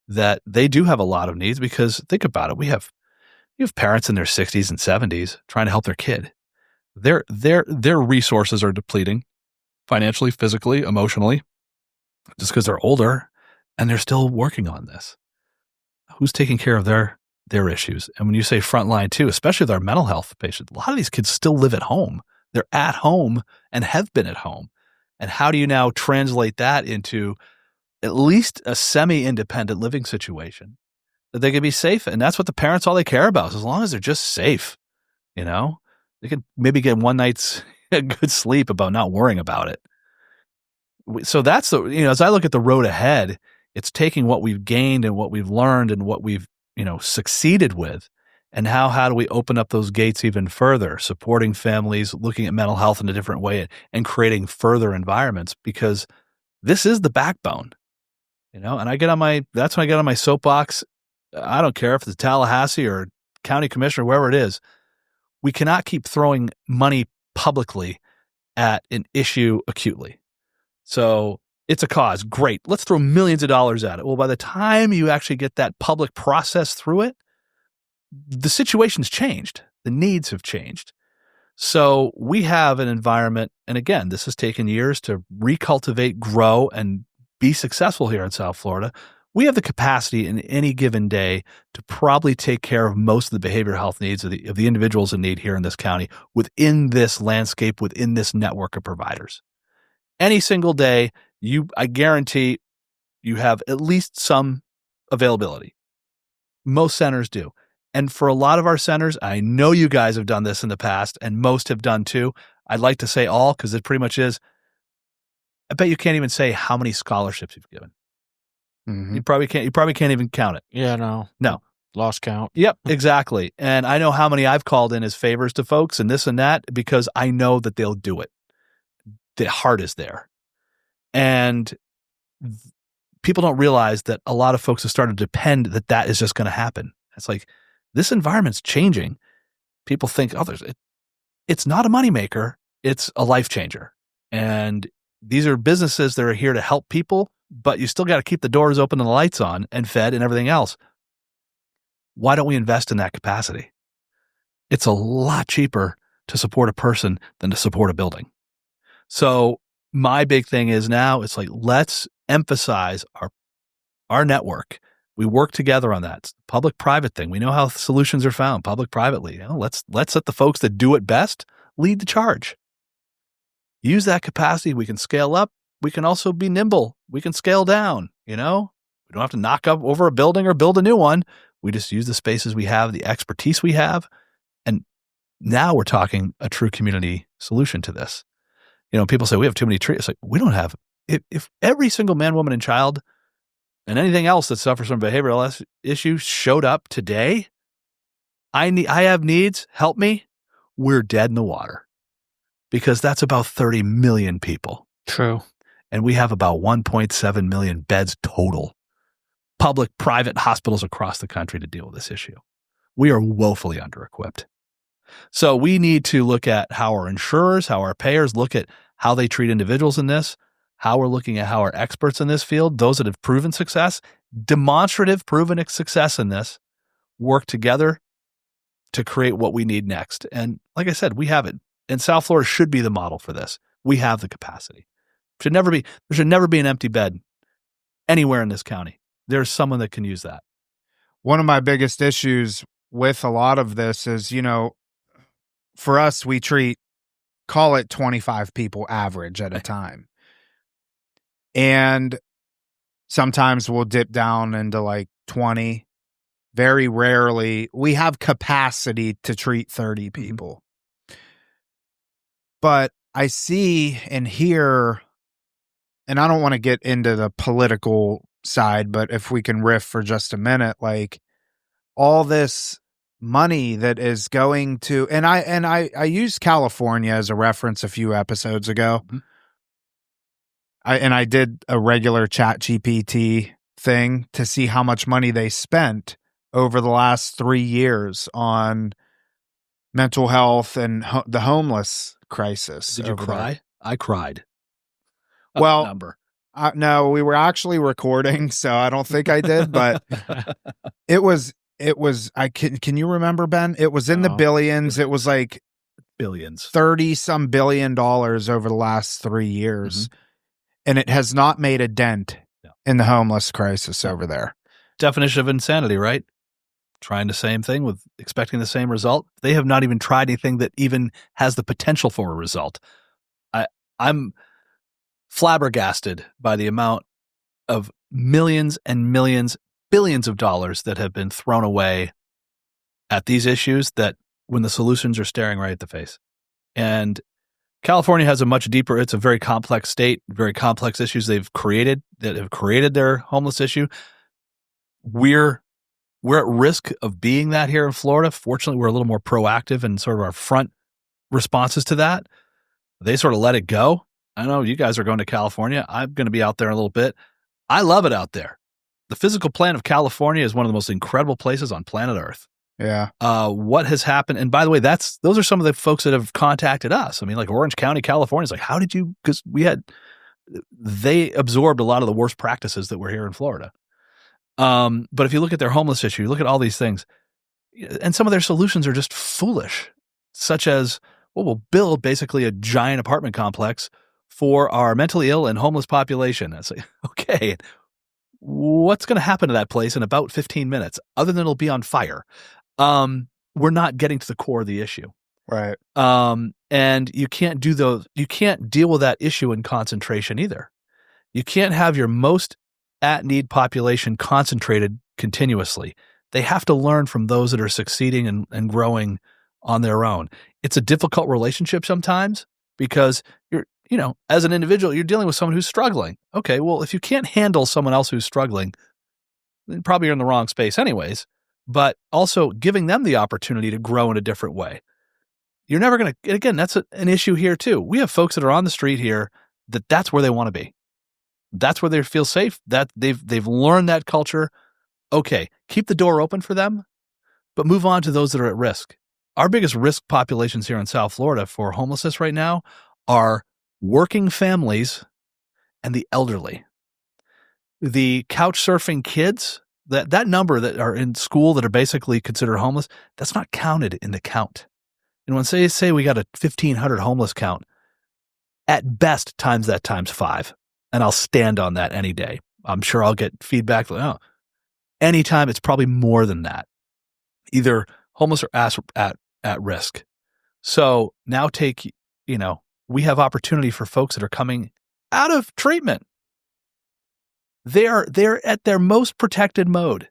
Speaker 3: that they do have a lot of needs, because think about it. You have parents in their 60s and 70s trying to help their kid. Their resources are depleting financially, physically, emotionally, just because they're older and they're still working on this. Who's taking care of their issues? And when you say frontline too, especially with our mental health patients, a lot of these kids still live at home. They're at home and have been at home. And how do you now translate that into at least a semi-independent living situation that they can be safe? And that's what the parents, all they care about is as long as they're just safe, they can maybe get one night's good sleep about not worrying about it. So that's as I look at the road ahead, it's taking what we've gained and what we've learned and what we've, succeeded with, and how do we open up those gates even further, supporting families, looking at mental health in a different way, and creating further environments, because this is the backbone, and that's when I get on my soapbox. I don't care if it's Tallahassee or county commissioner, wherever it is. We cannot keep throwing money publicly at an issue acutely. So it's a cause. Great. Let's throw millions of dollars at it. Well, by the time you actually get that public process through it, the situation's changed. The needs have changed. So we have an environment, and again, this has taken years to recultivate, grow, and be successful here in South Florida. We have the capacity in any given day to probably take care of most of the behavioral health needs of the individuals in need here in this county, within this landscape, within this network of providers. Any single day, I guarantee you have at least some availability. Most centers do. And for a lot of our centers, I know you guys have done this in the past, and most have done too. I'd like to say all, because it pretty much is. I bet you can't even say how many scholarships you've given. Mm-hmm. You probably can't even count it.
Speaker 2: Yeah, no. Lost count.
Speaker 3: Yep, exactly. And I know how many I've called in as favors to folks and this and that, because I know that they'll do it. The heart is there. And people don't realize that a lot of folks have started to depend that is just going to happen. It's like, this environment's changing. People think, it's not a moneymaker, it's a life changer. And these are businesses that are here to help people, but you still got to keep the doors open and the lights on and fed and everything else. Why don't we invest in that capacity? It's a lot cheaper to support a person than to support a building. So my big thing is now it's like, let's emphasize our network. We work together on that. It's a public-private thing. We know how solutions are found public-privately. Let's let the folks that do it best lead the charge. Use that capacity. We can scale up. We can also be nimble. We can scale down. We don't have to knock up over a building or build a new one. We just use the spaces we have, the expertise we have. And now we're talking a true community solution to this. People say we have too many trees. It's like, we don't have, if every single man, woman, and child and anything else that suffers from behavioral issues showed up today, I have needs, help me, we're dead in the water. Because that's about 30 million people.
Speaker 2: True.
Speaker 3: And we have about 1.7 million beds total. Public, private hospitals across the country to deal with this issue. We are woefully under-equipped. So we need to look at how our insurers, how our payers look at how they treat individuals in this, how we're looking at how our experts in this field, those that have proven success, demonstrative proven success in this, work together to create what we need next. And like I said, we have it. And South Florida should be the model for this. We have the capacity. There should never be an empty bed anywhere in this county. There's someone that can use that.
Speaker 1: One of my biggest issues with a lot of this is, for us, we call it 25 people average at a time. And sometimes we'll dip down into like 20. Very rarely, we have capacity to treat 30 people. But I see and hear, and I don't want to get into the political side, but if we can riff for just a minute, like all this money that is going to, and I used California as a reference a few episodes ago. Mm-hmm. I did a regular ChatGPT thing to see how much money they spent over the last 3 years on mental health and the homeless crisis.
Speaker 3: Did you cry?
Speaker 1: There.
Speaker 3: I cried.
Speaker 1: Well,
Speaker 3: number.
Speaker 1: No, we were actually recording, so I don't think I did, but it was, can you remember, Ben? It was in the billions. It was like
Speaker 3: billions,
Speaker 1: 30 some billion dollars over the last 3 years. Mm-hmm. And it has not made a dent in the homeless crisis over there.
Speaker 3: Definition of insanity, right? Trying the same thing with expecting the same result. They have not even tried anything that even has the potential for a result. I'm flabbergasted by the amount of millions and millions, billions of dollars that have been thrown away at these issues that when the solutions are staring right at the face. And California has it's a very complex state, very complex issues they've created that have created their homeless issue. We're at risk of being that here in Florida. Fortunately, we're a little more proactive in sort of our front responses to that. They sort of let it go. I know you guys are going to California. I'm going to be out there in a little bit. I love it out there. The physical plan of California is one of the most incredible places on planet Earth.
Speaker 1: Yeah.
Speaker 3: What has happened? And by the way, those are some of the folks that have contacted us. I mean, like Orange County, California is like, how did you, because they absorbed a lot of the worst practices that were here in Florida. But if you look at their homeless issue, you look at all these things, and some of their solutions are just foolish, such as, well, we'll build basically a giant apartment complex for our mentally ill and homeless population. It's like, okay, what's going to happen to that place in about 15 minutes, other than it'll be on fire? We're not getting to the core of the issue.
Speaker 1: Right.
Speaker 3: And you can't deal with that issue in concentration either. You can't have your most at-need population concentrated continuously. They have to learn from those that are succeeding and growing on their own. It's a difficult relationship sometimes because as an individual, you're dealing with someone who's struggling. Okay, well, if you can't handle someone else who's struggling, then probably you're in the wrong space anyways. But also giving them the opportunity to grow in a different way. You're never going to, again, that's an issue here too. We have folks that are on the street here that's where they want to be. That's where they feel safe. That they've learned that culture. Okay, keep the door open for them, but move on to those that are at risk. Our biggest risk populations here in South Florida for homelessness right now are working families and the elderly. The couch surfing kids, that number that are in school that are basically considered homeless, that's not counted in the count. And when say we got a 1,500 homeless count, At best, times that times 5. And I'll stand on that any day. I'm sure I'll get feedback. Oh, anytime it's probably more than that, either homeless or at risk. So now we have opportunity for folks that are coming out of treatment. They're at their most protected mode.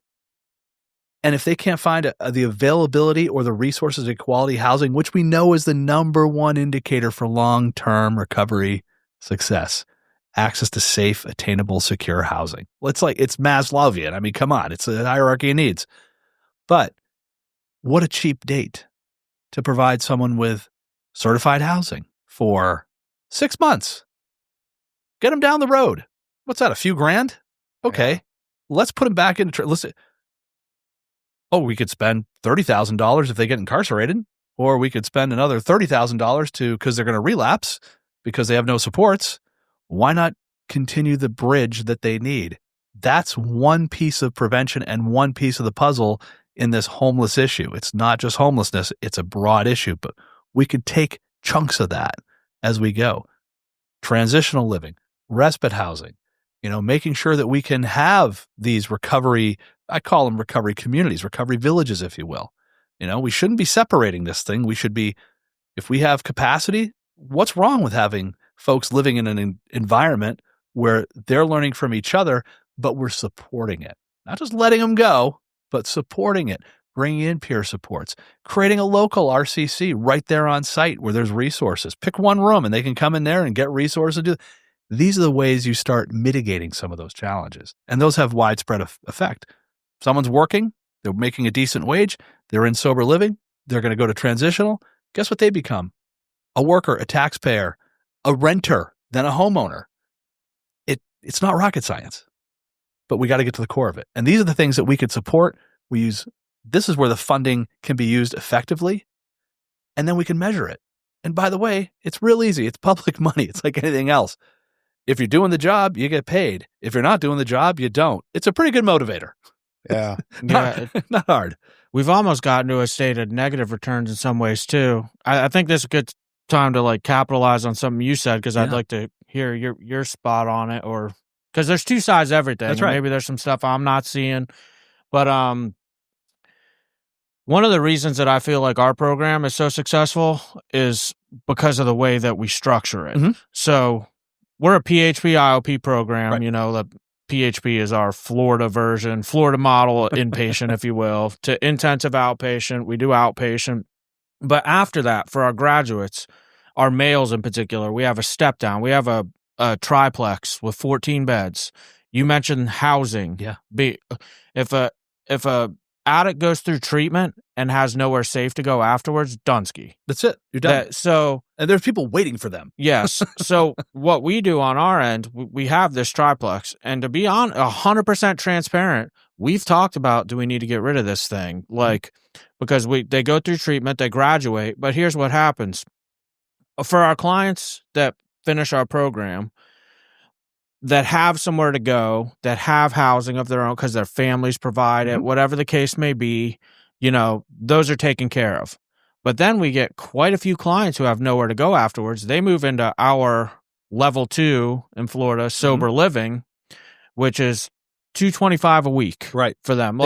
Speaker 3: And if they can't find the availability or the resources of quality housing, which we know is the number one indicator for long-term recovery success, access to safe, attainable, secure housing. Well, it's Maslowian. I mean, come on, it's a hierarchy of needs. But what a cheap date to provide someone with certified housing for 6 months. Get them down the road. What's that, a few grand? Okay, yeah. Let's put them back into we could spend $30,000 if they get incarcerated, or we could spend another $30,000 because they're going to relapse because they have no supports. Why not continue the bridge that they need? That's one piece of prevention and one piece of the puzzle in this homeless issue. It's not just homelessness. It's a broad issue, but we could take chunks of that as we go. Transitional living, respite housing, making sure that we can have these recovery, I call them recovery communities, recovery villages, if you will. We shouldn't be separating this thing. We should be, if we have capacity, what's wrong with having folks living in an environment where they're learning from each other, but we're supporting it, not just letting them go, but supporting it, bringing in peer supports, creating a local RCC right there on site where there's resources. Pick one room and they can come in there and get resources. These are the ways you start mitigating some of those challenges. And those have widespread effect. Someone's working, they're making a decent wage, they're in sober living, they're going to go to transitional. Guess what they become? A worker, a taxpayer, a renter, then a homeowner. It's not rocket science, but we got to get to the core of it. And these are the things that we could support. This is where the funding can be used effectively, and then we can measure it. And by the way, it's real easy. It's public money. It's like anything else. If you're doing the job, you get paid. If you're not doing the job, you don't. It's a pretty good motivator.
Speaker 1: Yeah.
Speaker 3: Not hard.
Speaker 2: We've almost gotten to a state of negative returns in some ways too. I think this is a good time to capitalize on something you said, because I'd like to hear your spot on it, or because there's two sides to everything.
Speaker 3: That's right.
Speaker 2: Maybe there's some stuff I'm not seeing, but one of the reasons that I feel like our program is so successful is because of the way that we structure it.
Speaker 3: Mm-hmm.
Speaker 2: So we're a PHP IOP program.
Speaker 3: Right.
Speaker 2: The PHP is our Florida version, Florida model inpatient, if you will, to intensive outpatient. We do outpatient. But after that, for our graduates, our males in particular, we have a step down. We have a triplex with 14 beds. You mentioned housing.
Speaker 3: Yeah.
Speaker 2: If a addict goes through treatment and has nowhere safe to go afterwards, Dunsky.
Speaker 3: That's it. You're done. And there's people waiting for them.
Speaker 2: Yes. So what we do on our end, we have this triplex, and to be 100% transparent, we've talked about, do we need to get rid of this thing? Because they go through treatment, they graduate, but here's what happens. For our clients that finish our program, that have somewhere to go, that have housing of their own because their families provide it, whatever the case may be, those are taken care of. But then we get quite a few clients who have nowhere to go afterwards. They move into our level 2 in Florida, sober living, which is $225 a week,
Speaker 3: right,
Speaker 2: for them.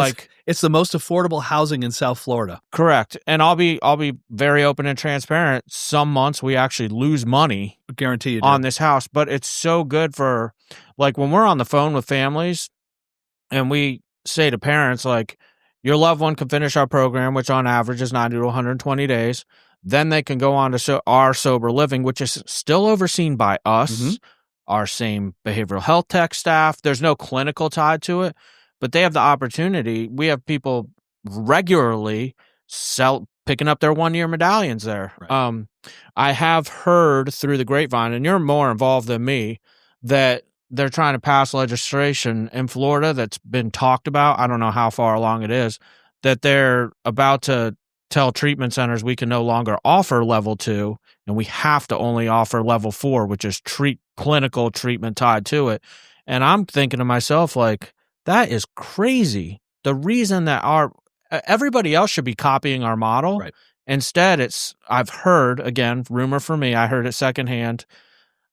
Speaker 3: It's the most affordable housing in South Florida.
Speaker 2: Correct. And I'll be very open and transparent. Some months we actually lose money,
Speaker 3: I guarantee you do,
Speaker 2: on this house, but it's so good for when we're on the phone with families and we say to parents, your loved one can finish our program, which on average is 90 to 120 days. Then they can go on to our sober living, which is still overseen by us, our same behavioral health tech staff. There's no clinical tied to it, but they have the opportunity. We have people regularly picking up their 1-year medallions there. Right. I have heard through the grapevine, and you're more involved than me, that they're trying to pass legislation in Florida that's been talked about. I don't know how far along it is, that they're about to tell treatment centers we can no longer offer level 2, and we have to only offer level 4, which is clinical treatment tied to it. And I'm thinking to myself, that is crazy. The reason that everybody else should be copying our model.
Speaker 3: Right.
Speaker 2: Instead, I've heard, again, rumor for me, I heard it secondhand,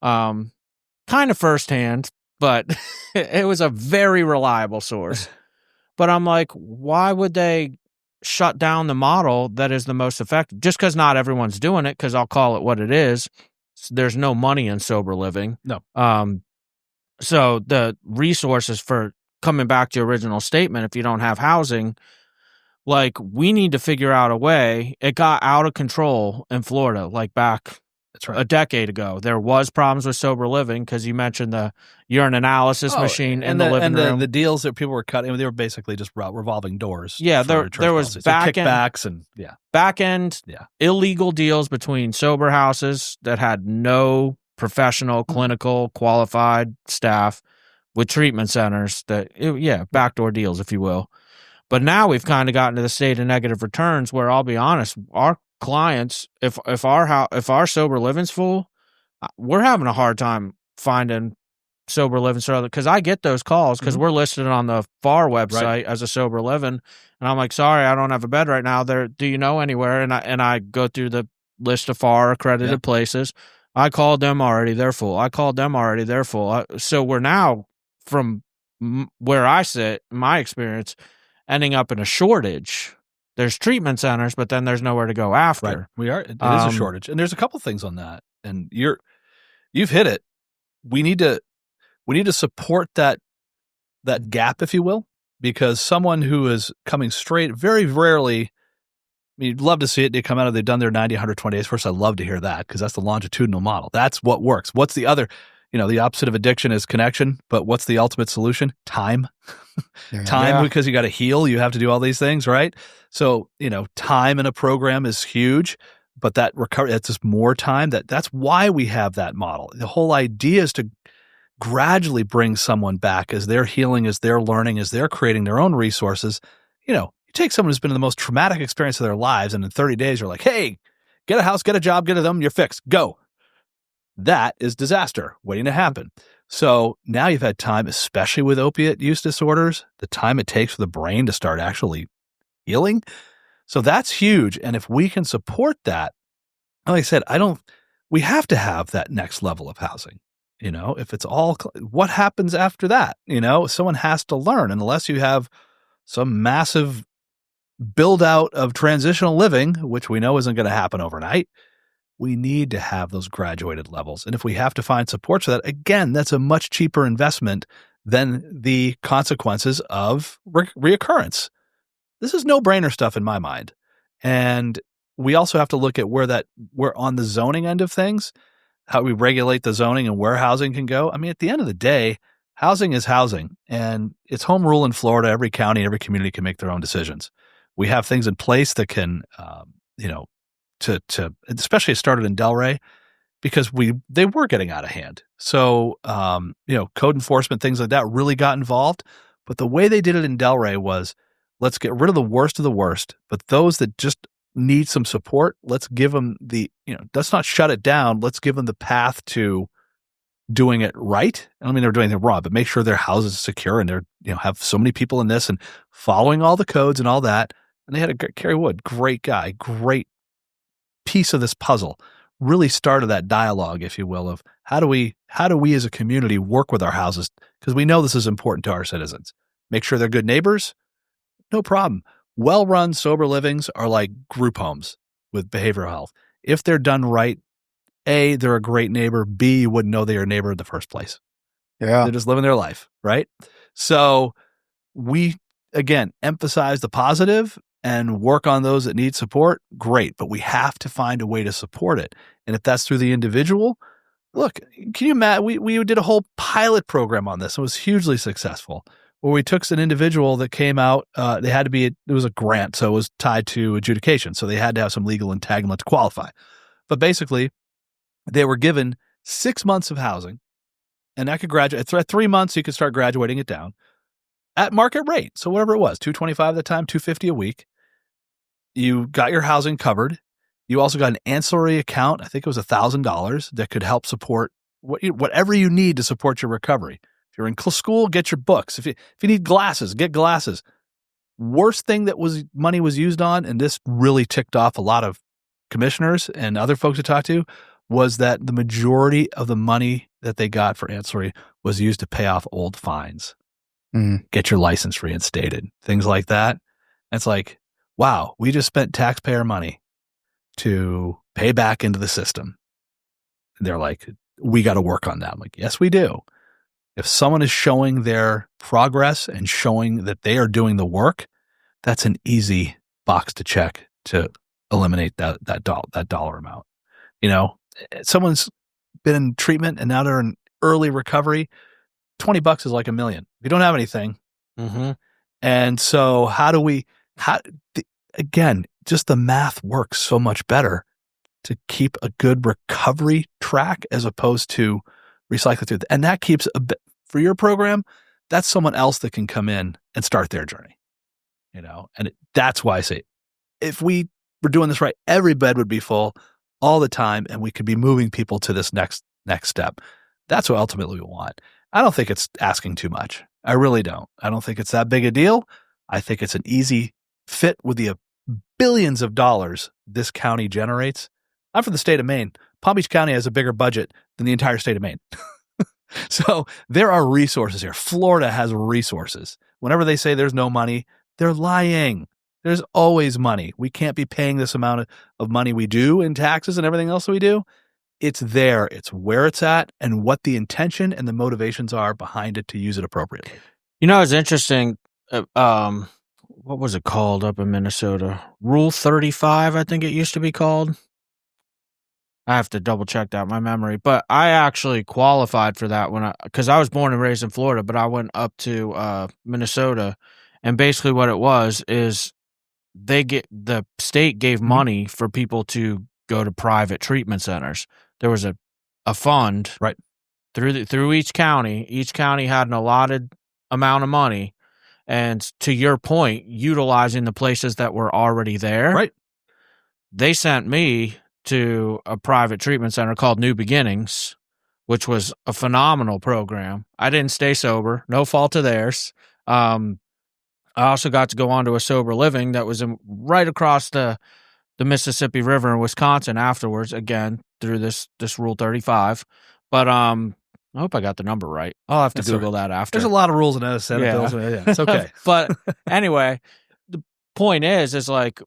Speaker 2: kind of firsthand, but it was a very reliable source. But I'm like, why would they shut down the model that is the most effective? Just because not everyone's doing it, because I'll call it what it is. There's no money in sober living.
Speaker 3: No.
Speaker 2: So the resources for coming back to your original statement, if you don't have housing, like we need to figure out a way. It got out of control in Florida, like back a decade ago. There was problems with sober living because you mentioned the urine analysis machine in the living room.
Speaker 3: The deals that people were cutting, they were basically just revolving doors.
Speaker 2: Yeah, there was
Speaker 3: kickbacks and
Speaker 2: back end illegal deals between sober houses that had no professional, clinical, qualified staff with treatment centers backdoor deals, if you will. But now we've kind of gotten to the state of negative returns where I'll be honest, our clients, if our sober living's full, we're having a hard time finding sober living because I get those calls because we're listed on the FAR website as a sober living, and I'm like, sorry, I don't have a bed right now. There, do you know anywhere? And I go through the list of FAR accredited places. I called them already, they're full. I called them already, they're full. So we're now, from where I sit, my experience, ending up in a shortage. There's treatment centers, but then there's nowhere to go after.
Speaker 3: Right. It is a shortage. And there's a couple things on that. And you've hit it. We need to support that gap, if you will, because someone who is coming straight, very rarely, I mean, you'd love to see it. They come out they've done their 90, 120 days. First, I love to hear that because that's the longitudinal model. That's what works. What's the other? The opposite of addiction is connection, but what's the ultimate solution? Time. Because you got to heal. You have to do all these things, right? So, time in a program is huge, but that recovery, that's just more time. That's why we have that model. The whole idea is to gradually bring someone back as they're healing, as they're learning, as they're creating their own resources. You take someone who's been in the most traumatic experience of their lives, and in 30 days, you're like, hey, get a house, get a job, get a them, you're fixed, go. That is disaster waiting to happen. So now you've had time, especially with opiate use disorders, the time it takes for the brain to start actually healing. So that's huge. And if we can support that, like I said, we have to have that next level of housing. If it's all, what happens after that? Someone has to learn, and unless you have some massive build out of transitional living, which we know isn't going to happen overnight, we need to have those graduated levels. And if we have to find support for that, again, that's a much cheaper investment than the consequences of reoccurrence. This is no-brainer stuff in my mind. And we also have to look at we're on the zoning end of things, how we regulate the zoning and where housing can go. I mean, at the end of the day, housing is housing, and it's home rule in Florida. Every county, every community can make their own decisions. We have things in place that can, to especially it started in Delray because they were getting out of hand. So, code enforcement, things like that really got involved. But the way they did it in Delray was, let's get rid of the worst, but those that just need some support, let's give them let's not shut it down. Let's give them the path to doing it right. I don't mean they're doing anything wrong, but make sure their house is secure and they're, have so many people in this and following all the codes and all that. And they had Kerry Wood, great guy, great piece of this puzzle, really started that dialogue, if you will, of how do we as a community work with our houses? Because we know this is important to our citizens. Make sure they're good neighbors. No problem. Well-run sober livings are like group homes with behavioral health. If they're done right, A, they're a great neighbor. B, you wouldn't know they were a neighbor in the first place.
Speaker 1: Yeah.
Speaker 3: They're just living their life, right? So we, again, emphasize the positive and work on those that need support, great. But we have to find a way to support it. And if that's through the individual, look, can you imagine, we did a whole pilot program on this. It was hugely successful, where we took an individual that came out, it was a grant, so it was tied to adjudication. So they had to have some legal entanglement to qualify. But basically, they were given 6 months of housing, and that could graduate. At 3 months, you could start graduating it down at market rate. So whatever it was, $225 at the time, $250 a week. You got your housing covered. You also got an ancillary account. I think it was $1,000 that could help support whatever you need to support your recovery. If you're in school, get your books. If you need glasses, get glasses. Worst thing that money was used on, and this really ticked off a lot of commissioners and other folks to talk to, was that the majority of the money that they got for ancillary was used to pay off old fines, get your license reinstated, things like that. And it's like, wow, we just spent taxpayer money to pay back into the system. And they're like, we got to work on that. I'm like, yes, we do. If someone is showing their progress and showing that they are doing the work, that's an easy box to check to eliminate that dollar amount. You know, someone's been in treatment and now they're in early recovery. $20 is like $1 million. If you don't have anything. And so again, just the math works so much better to keep a good recovery track as opposed to recycle through. And that keeps for your program, that's someone else that can come in and start their journey, you know? And that's why I say, if we were doing this right, every bed would be full all the time and we could be moving people to this next step. That's what ultimately we want. I don't think it's asking too much. I really don't. I don't think it's that big a deal. I think it's an easy fit with the billions of dollars this county generates. I'm from the state of Maine. Palm Beach County has a bigger budget than the entire state of Maine. So there are resources here. Florida has resources. Whenever they say there's no money, they're lying. There's always money. We can't be paying this amount of money we do in taxes and everything else that we do. It's there. It's where it's at and what the intention and the motivations are behind it to use it appropriately.
Speaker 2: You know, it's interesting. What was it called up in Minnesota? Rule 35, I think it used to be called. I have to double check that, my memory. But I actually qualified for that because I was born and raised in Florida, but I went up to Minnesota. And basically what it was is the state gave money for people to go to private treatment centers. There was a fund
Speaker 3: right
Speaker 2: through each county. Each county had an allotted amount of money. And to your point, utilizing the places that were already there.
Speaker 3: Right.
Speaker 2: They sent me to a private treatment center called New Beginnings, which was a phenomenal program. I didn't stay sober, no fault of theirs. I also got to go on to a sober living that was right across the Mississippi River in Wisconsin afterwards, again, through this Rule 35. But I hope I got the number right. I'll have to Google that after.
Speaker 3: There's a lot of rules in that set of bills. Yeah, it's okay.
Speaker 2: But anyway, the point is like,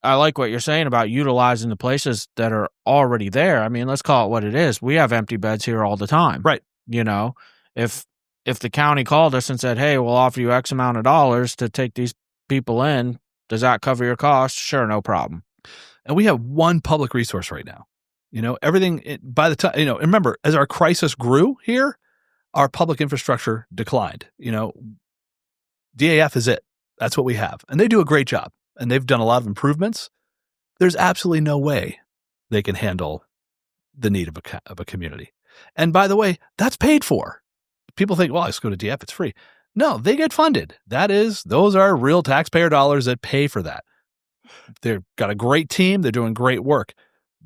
Speaker 2: I like what you're saying about utilizing the places that are already there. I mean, let's call it what it is. We have empty beds here all the time.
Speaker 3: Right.
Speaker 2: You know, if the county called us and said, hey, we'll offer you X amount of dollars to take these people in, does that cover your costs? Sure, no problem.
Speaker 3: And we have one public resource right now. You know, everything by the time, you know, remember, as our crisis grew here, our public infrastructure declined. You know, DAF is it. That's what we have. And they do a great job. And they've done a lot of improvements. There's absolutely no way they can handle the need of a community. And by the way, that's paid for. People think, well, I just go to DF, it's free. No, they get funded. Those are real taxpayer dollars that pay for that. They've got a great team. They're doing great work.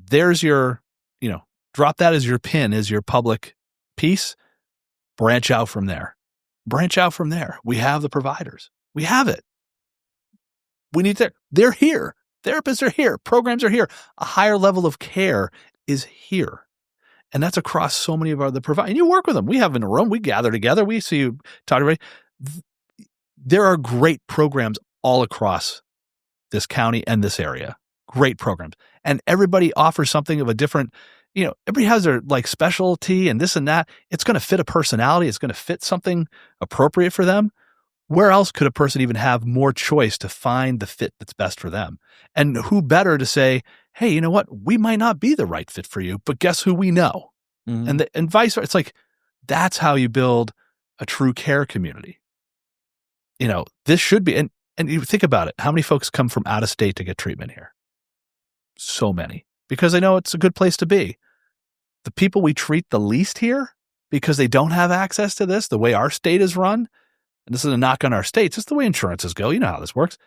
Speaker 3: There's your, you know, drop that as your pin, as your public piece. Branch out from there. We have the providers. We have it. We need they're here. Therapists are here. Programs are here. A higher level of care is here. And that's across so many of the providers. And you work with them. We have in a room. We gather together. We see you talk to everybody. There are great programs all across this county and this area. Great programs. And everybody offers something of a different, you know, everybody has their like specialty and this and that. It's going to fit a personality. It's going to fit something appropriate for them. Where else could a person even have more choice to find the fit that's best for them? And who better to say, hey, you know what? We might not be the right fit for you, but guess who we know? Mm-hmm. And vice versa. It's like, that's how you build a true care community. You know, this should be, and you think about it, how many folks come from out of state to get treatment here? So many, because they know it's a good place to be. The people we treat the least here, because they don't have access to this, the way our state is run, and this is a knock on our states, it's the way insurances go. You know how this works.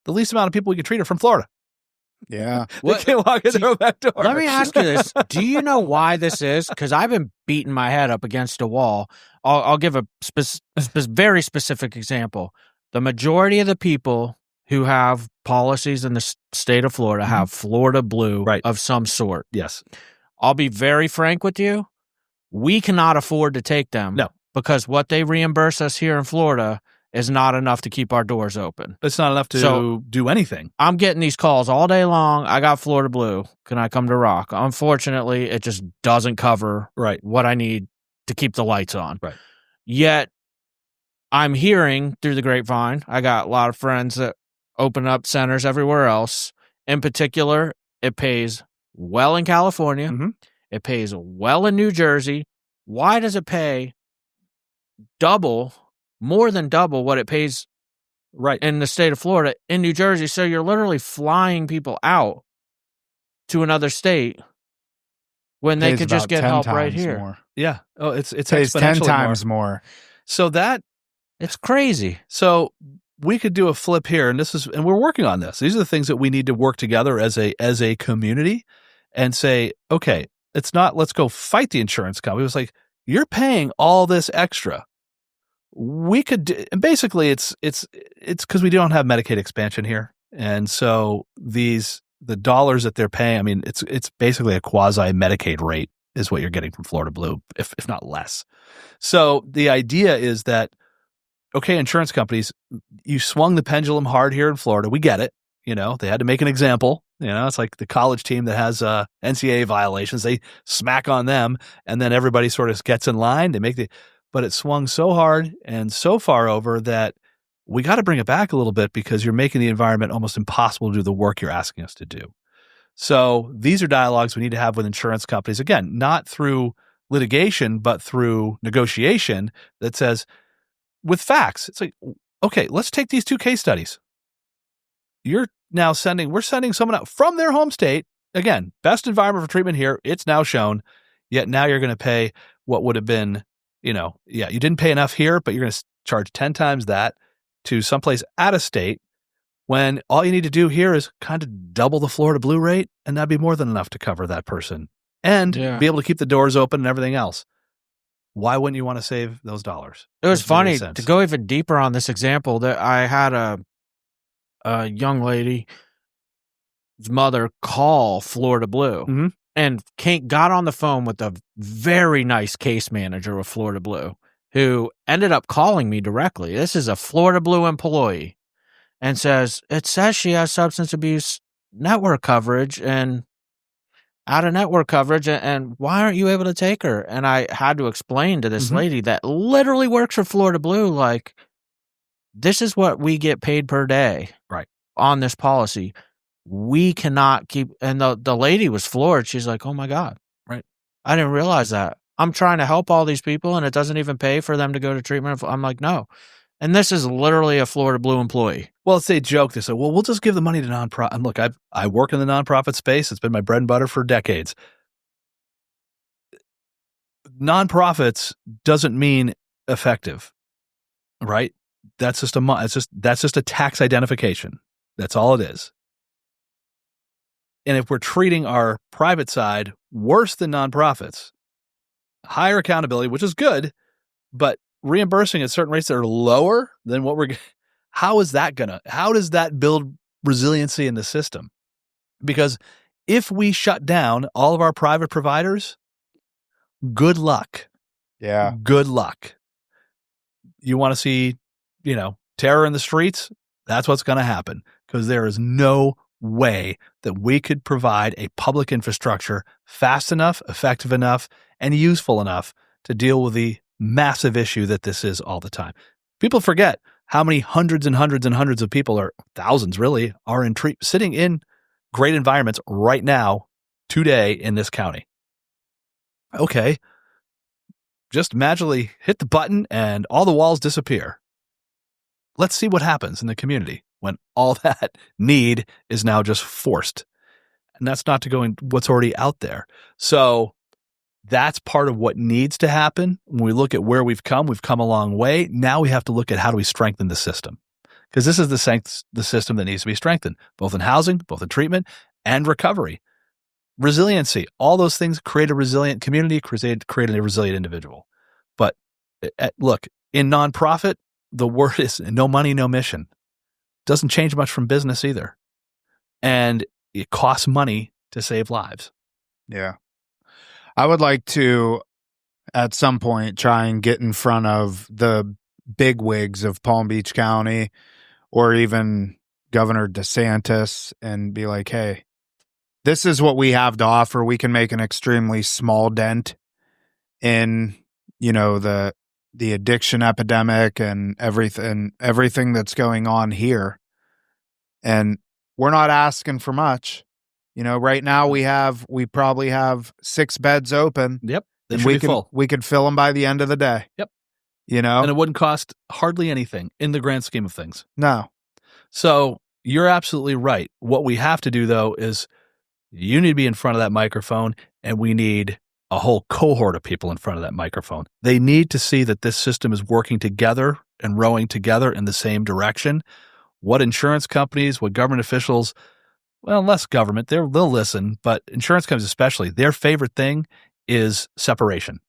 Speaker 3: The least amount of people we can treat are from Florida.
Speaker 1: Yeah.
Speaker 3: They can't walk in their back door.
Speaker 2: Let me ask you this. Do you know why this is? Because I've been beating my head up against a wall. I'll give a very specific example. The majority of the people who have policies in the state of Florida have Florida Blue
Speaker 3: right.
Speaker 2: of some sort.
Speaker 3: Yes.
Speaker 2: I'll be very frank with you. We cannot afford to take them.
Speaker 3: No.
Speaker 2: Because what they reimburse us here in Florida is not enough to keep our doors open.
Speaker 3: It's not enough to do anything.
Speaker 2: I'm getting these calls all day long. I got Florida Blue. Can I come to Rock? Unfortunately, it just doesn't cover what I need to keep the lights on.
Speaker 3: Right.
Speaker 2: Yet, I'm hearing through the grapevine, I got a lot of friends that open up centers everywhere else. In particular, it pays well in California.
Speaker 3: Mm-hmm.
Speaker 2: It pays well in New Jersey. Why does it pay more than double what it pays in the state of Florida in New Jersey? So you're literally flying people out to another state when they could just get help right here.
Speaker 1: More.
Speaker 3: Yeah. Oh, it's
Speaker 1: pays 10 times more.
Speaker 3: So
Speaker 2: it's crazy.
Speaker 3: So we could do a flip here, and we're working on this. These are the things that we need to work together as a community and say, okay, it's not let's go fight the insurance company. It's like, you're paying all this extra. We could basically it's because we don't have Medicaid expansion here, and so the dollars that they're paying, I mean, it's basically a quasi Medicaid rate is what you're getting from Florida Blue, if not less. So the idea is that, okay, insurance companies, you swung the pendulum hard here in Florida. We get it. They had to make an example. It's like the college team that has NCAA violations. They smack on them, and then everybody sort of gets in line. But it swung so hard and so far over that we got to bring it back a little bit because you're making the environment almost impossible to do the work you're asking us to do. So these are dialogues we need to have with insurance companies. Again, not through litigation, but through negotiation that says, with facts, it's like, okay, let's take these 2 case studies. We're sending someone out from their home state. Again, best environment for treatment here. It's now shown. Yet now you're going to pay what would have been, you didn't pay enough here, but you're going to charge 10 times that to someplace out of state when all you need to do here is kind of double the Florida Blue rate, and that'd be more than enough to cover that person and be able to keep the doors open and everything else. Why wouldn't you want to save those dollars?
Speaker 2: It was funny to go even deeper on this example that I had a young lady's mother call Florida Blue and got on the phone with a very nice case manager of Florida Blue who ended up calling me directly. This is a Florida Blue employee and says, it says she has substance abuse network coverage and out of network coverage, and why aren't you able to take her? And I had to explain to this lady that literally works for Florida Blue, like, this is what we get paid per day on this policy. We cannot keep, and the lady was floored. She's like, oh my God, I didn't realize that. I'm trying to help all these people and it doesn't even pay for them to go to treatment. I'm like, no. And this is literally a Florida Blue employee.
Speaker 3: Well, it's a joke. They say, well, we'll just give the money to nonprofit. And look, I work in the nonprofit space. It's been my bread and butter for decades. Nonprofits doesn't mean effective, right? That's just a tax identification. That's all it is. And if we're treating our private side worse than nonprofits, higher accountability, which is good, but reimbursing at certain rates that are lower than what how does that build resiliency in the system? Because if we shut down all of our private providers, good luck.
Speaker 1: Yeah.
Speaker 3: Good luck. You want to see, terror in the streets? That's what's going to happen, because there is no way that we could provide a public infrastructure fast enough, effective enough, and useful enough to deal with the massive issue that this is all the time. People forget how many hundreds and hundreds and hundreds of people, or thousands really, are sitting in great environments right now, today in this county. Okay, just magically hit the button and all the walls disappear. Let's see what happens in the community when all that need is now just forced. And that's not to go in what's already out there. So that's part of what needs to happen. When we look at where we've come a long way. Now we have to look at how do we strengthen the system, because this is the system that needs to be strengthened, both in housing, both in treatment and recovery. Resiliency, all those things create a resilient community, create a resilient individual. But look, in nonprofit, the word is no money, no mission. Doesn't change much from business either. And it costs money to save lives.
Speaker 1: Yeah. I would like to, at some point, try and get in front of the big wigs of Palm Beach County or even Governor DeSantis and be like, hey, this is what we have to offer. We can make an extremely small dent in, the addiction epidemic and everything that's going on here. And we're not asking for much. Right now we probably have 6 beds open.
Speaker 3: Yep.
Speaker 1: And we could fill them by the end of the day.
Speaker 3: Yep.
Speaker 1: And
Speaker 3: it wouldn't cost hardly anything in the grand scheme of things.
Speaker 1: No.
Speaker 3: So you're absolutely right. What we have to do, though, is you need to be in front of that microphone, and we need a whole cohort of people in front of that microphone. They need to see that this system is working together and rowing together in the same direction. What insurance companies, what government officials, well, less government, they'll listen, but insurance companies especially, their favorite thing is separation,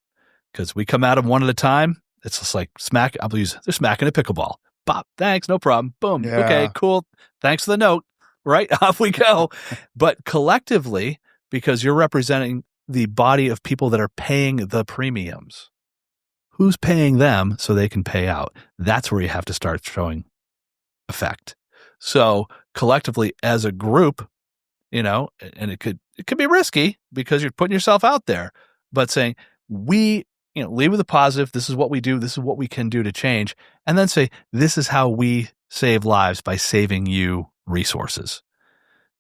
Speaker 3: because we come at them one at a time. It's just like they're smacking a pickleball. Pop, thanks, no problem. Boom.
Speaker 1: Yeah.
Speaker 3: Okay, cool. Thanks for the note. Right, off we go. But collectively, because you're representing the body of people that are paying the premiums, who's paying them so they can pay out? That's where you have to start showing effect. So collectively as a group, and it could be risky because you're putting yourself out there, but saying lead with a positive. This is what we do. This is what we can do to change. And then say, this is how we save lives by saving you resources.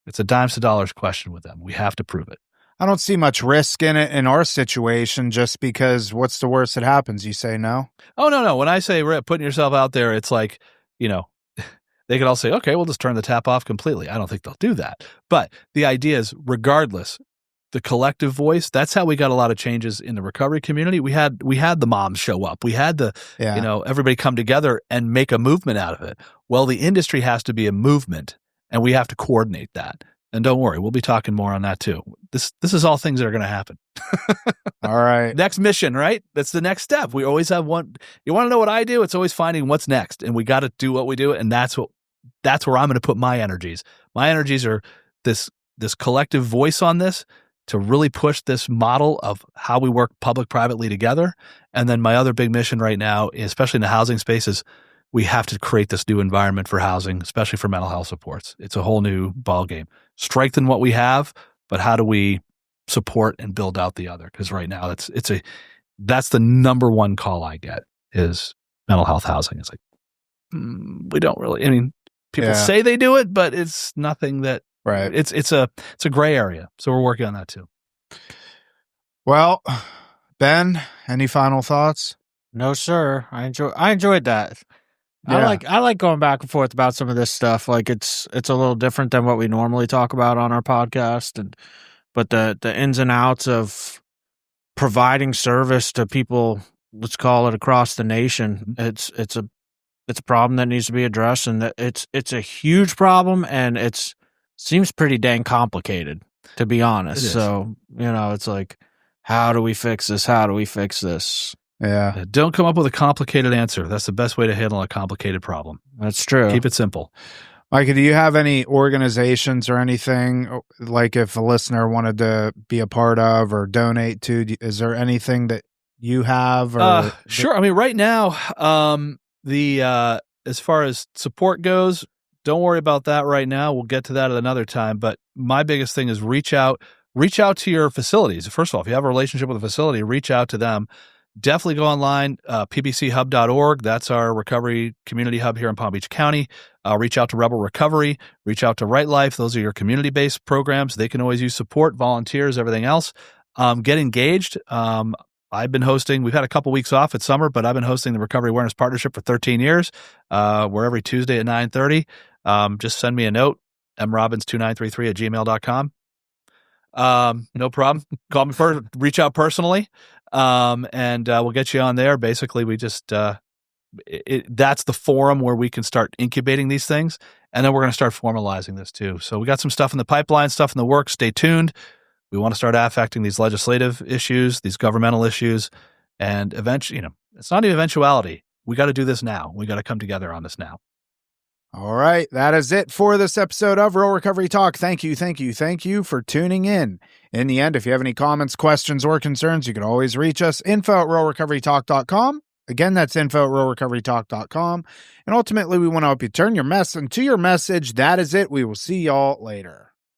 Speaker 3: It's a dimes to dollars question with them. We have to prove it.
Speaker 1: I don't see much risk in it in our situation, just because what's the worst that happens? You say no?
Speaker 3: Oh, no. When I say putting yourself out there, it's like, they could all say, okay, we'll just turn the tap off completely. I don't think they'll do that. But the idea is, regardless, the collective voice, that's how we got a lot of changes in the recovery community. We had the moms show up. We had everybody come together and make a movement out of it. Well, the industry has to be a movement, and we have to coordinate that. And don't worry, we'll be talking more on that too. This is all things that are going to happen.
Speaker 1: All right.
Speaker 3: Next mission, right? That's the next step. We always have one. You want to know what I do? It's always finding what's next, and we got to do what we do. And that's where I'm going to put my energies. My energies are this collective voice on this, to really push this model of how we work public-privately together. And then my other big mission right now, especially in the housing space, is we have to create this new environment for housing, especially for mental health supports. It's a whole new ballgame. Strengthen what we have, but how do we support and build out the other? Because right now that's the number one call I get is mental health housing. It's like, we don't really, people say they do it, but it's nothing that,
Speaker 1: right.
Speaker 3: It's a gray area. So we're working on that too.
Speaker 1: Well, Ben, any final thoughts?
Speaker 2: No, sir. I enjoyed that.
Speaker 1: Yeah.
Speaker 2: I like going back and forth about some of this stuff. Like it's a little different than what we normally talk about on our podcast, but the ins and outs of providing service to people, let's call it across the nation. It's a problem that needs to be addressed, and it's a huge problem, and seems pretty dang complicated, to be honest. So, it's like, how do we fix this? How do we fix this?
Speaker 1: Yeah.
Speaker 3: Don't come up with a complicated answer. That's the best way to handle a complicated problem.
Speaker 2: That's true.
Speaker 3: Keep it simple.
Speaker 1: Micah, do you have any organizations or anything, like if a listener wanted to be a part of or donate to, is there anything that you have? Or
Speaker 3: sure. Right now, as far as support goes, don't worry about that right now. We'll get to that at another time. But my biggest thing is reach out to your facilities. First of all, if you have a relationship with a facility, reach out to them. Definitely go online, pbchub.org. That's our recovery community hub here in Palm Beach County. Reach out to Rebel Recovery. Reach out to Right Life. Those are your community-based programs. They can always use support, volunteers, everything else. Get engaged. I've been hosting, we've had a couple weeks off at summer, but I've been hosting the Recovery Awareness Partnership for 13 years. We're every Tuesday at 9:30. Just send me a note, mrobbins2933@gmail.com. No problem. Call me first, reach out personally. And we'll get you on there. Basically, we just, that's the forum where we can start incubating these things. And then we're going to start formalizing this too. So we got some stuff in the pipeline, stuff in the works. Stay tuned. We want to start affecting these legislative issues, these governmental issues. And eventually, it's not an eventuality. We got to do this now. We got to come together on this now.
Speaker 1: All right, that is it for this episode of Real Recovery Talk. Thank you for tuning in. In the end, if you have any comments, questions, or concerns, you can always reach us, info@realrecoverytalk.com. Again, that's info@realrecoverytalk.com. And ultimately, we want to help you turn your mess into your message. That is it. We will see y'all later.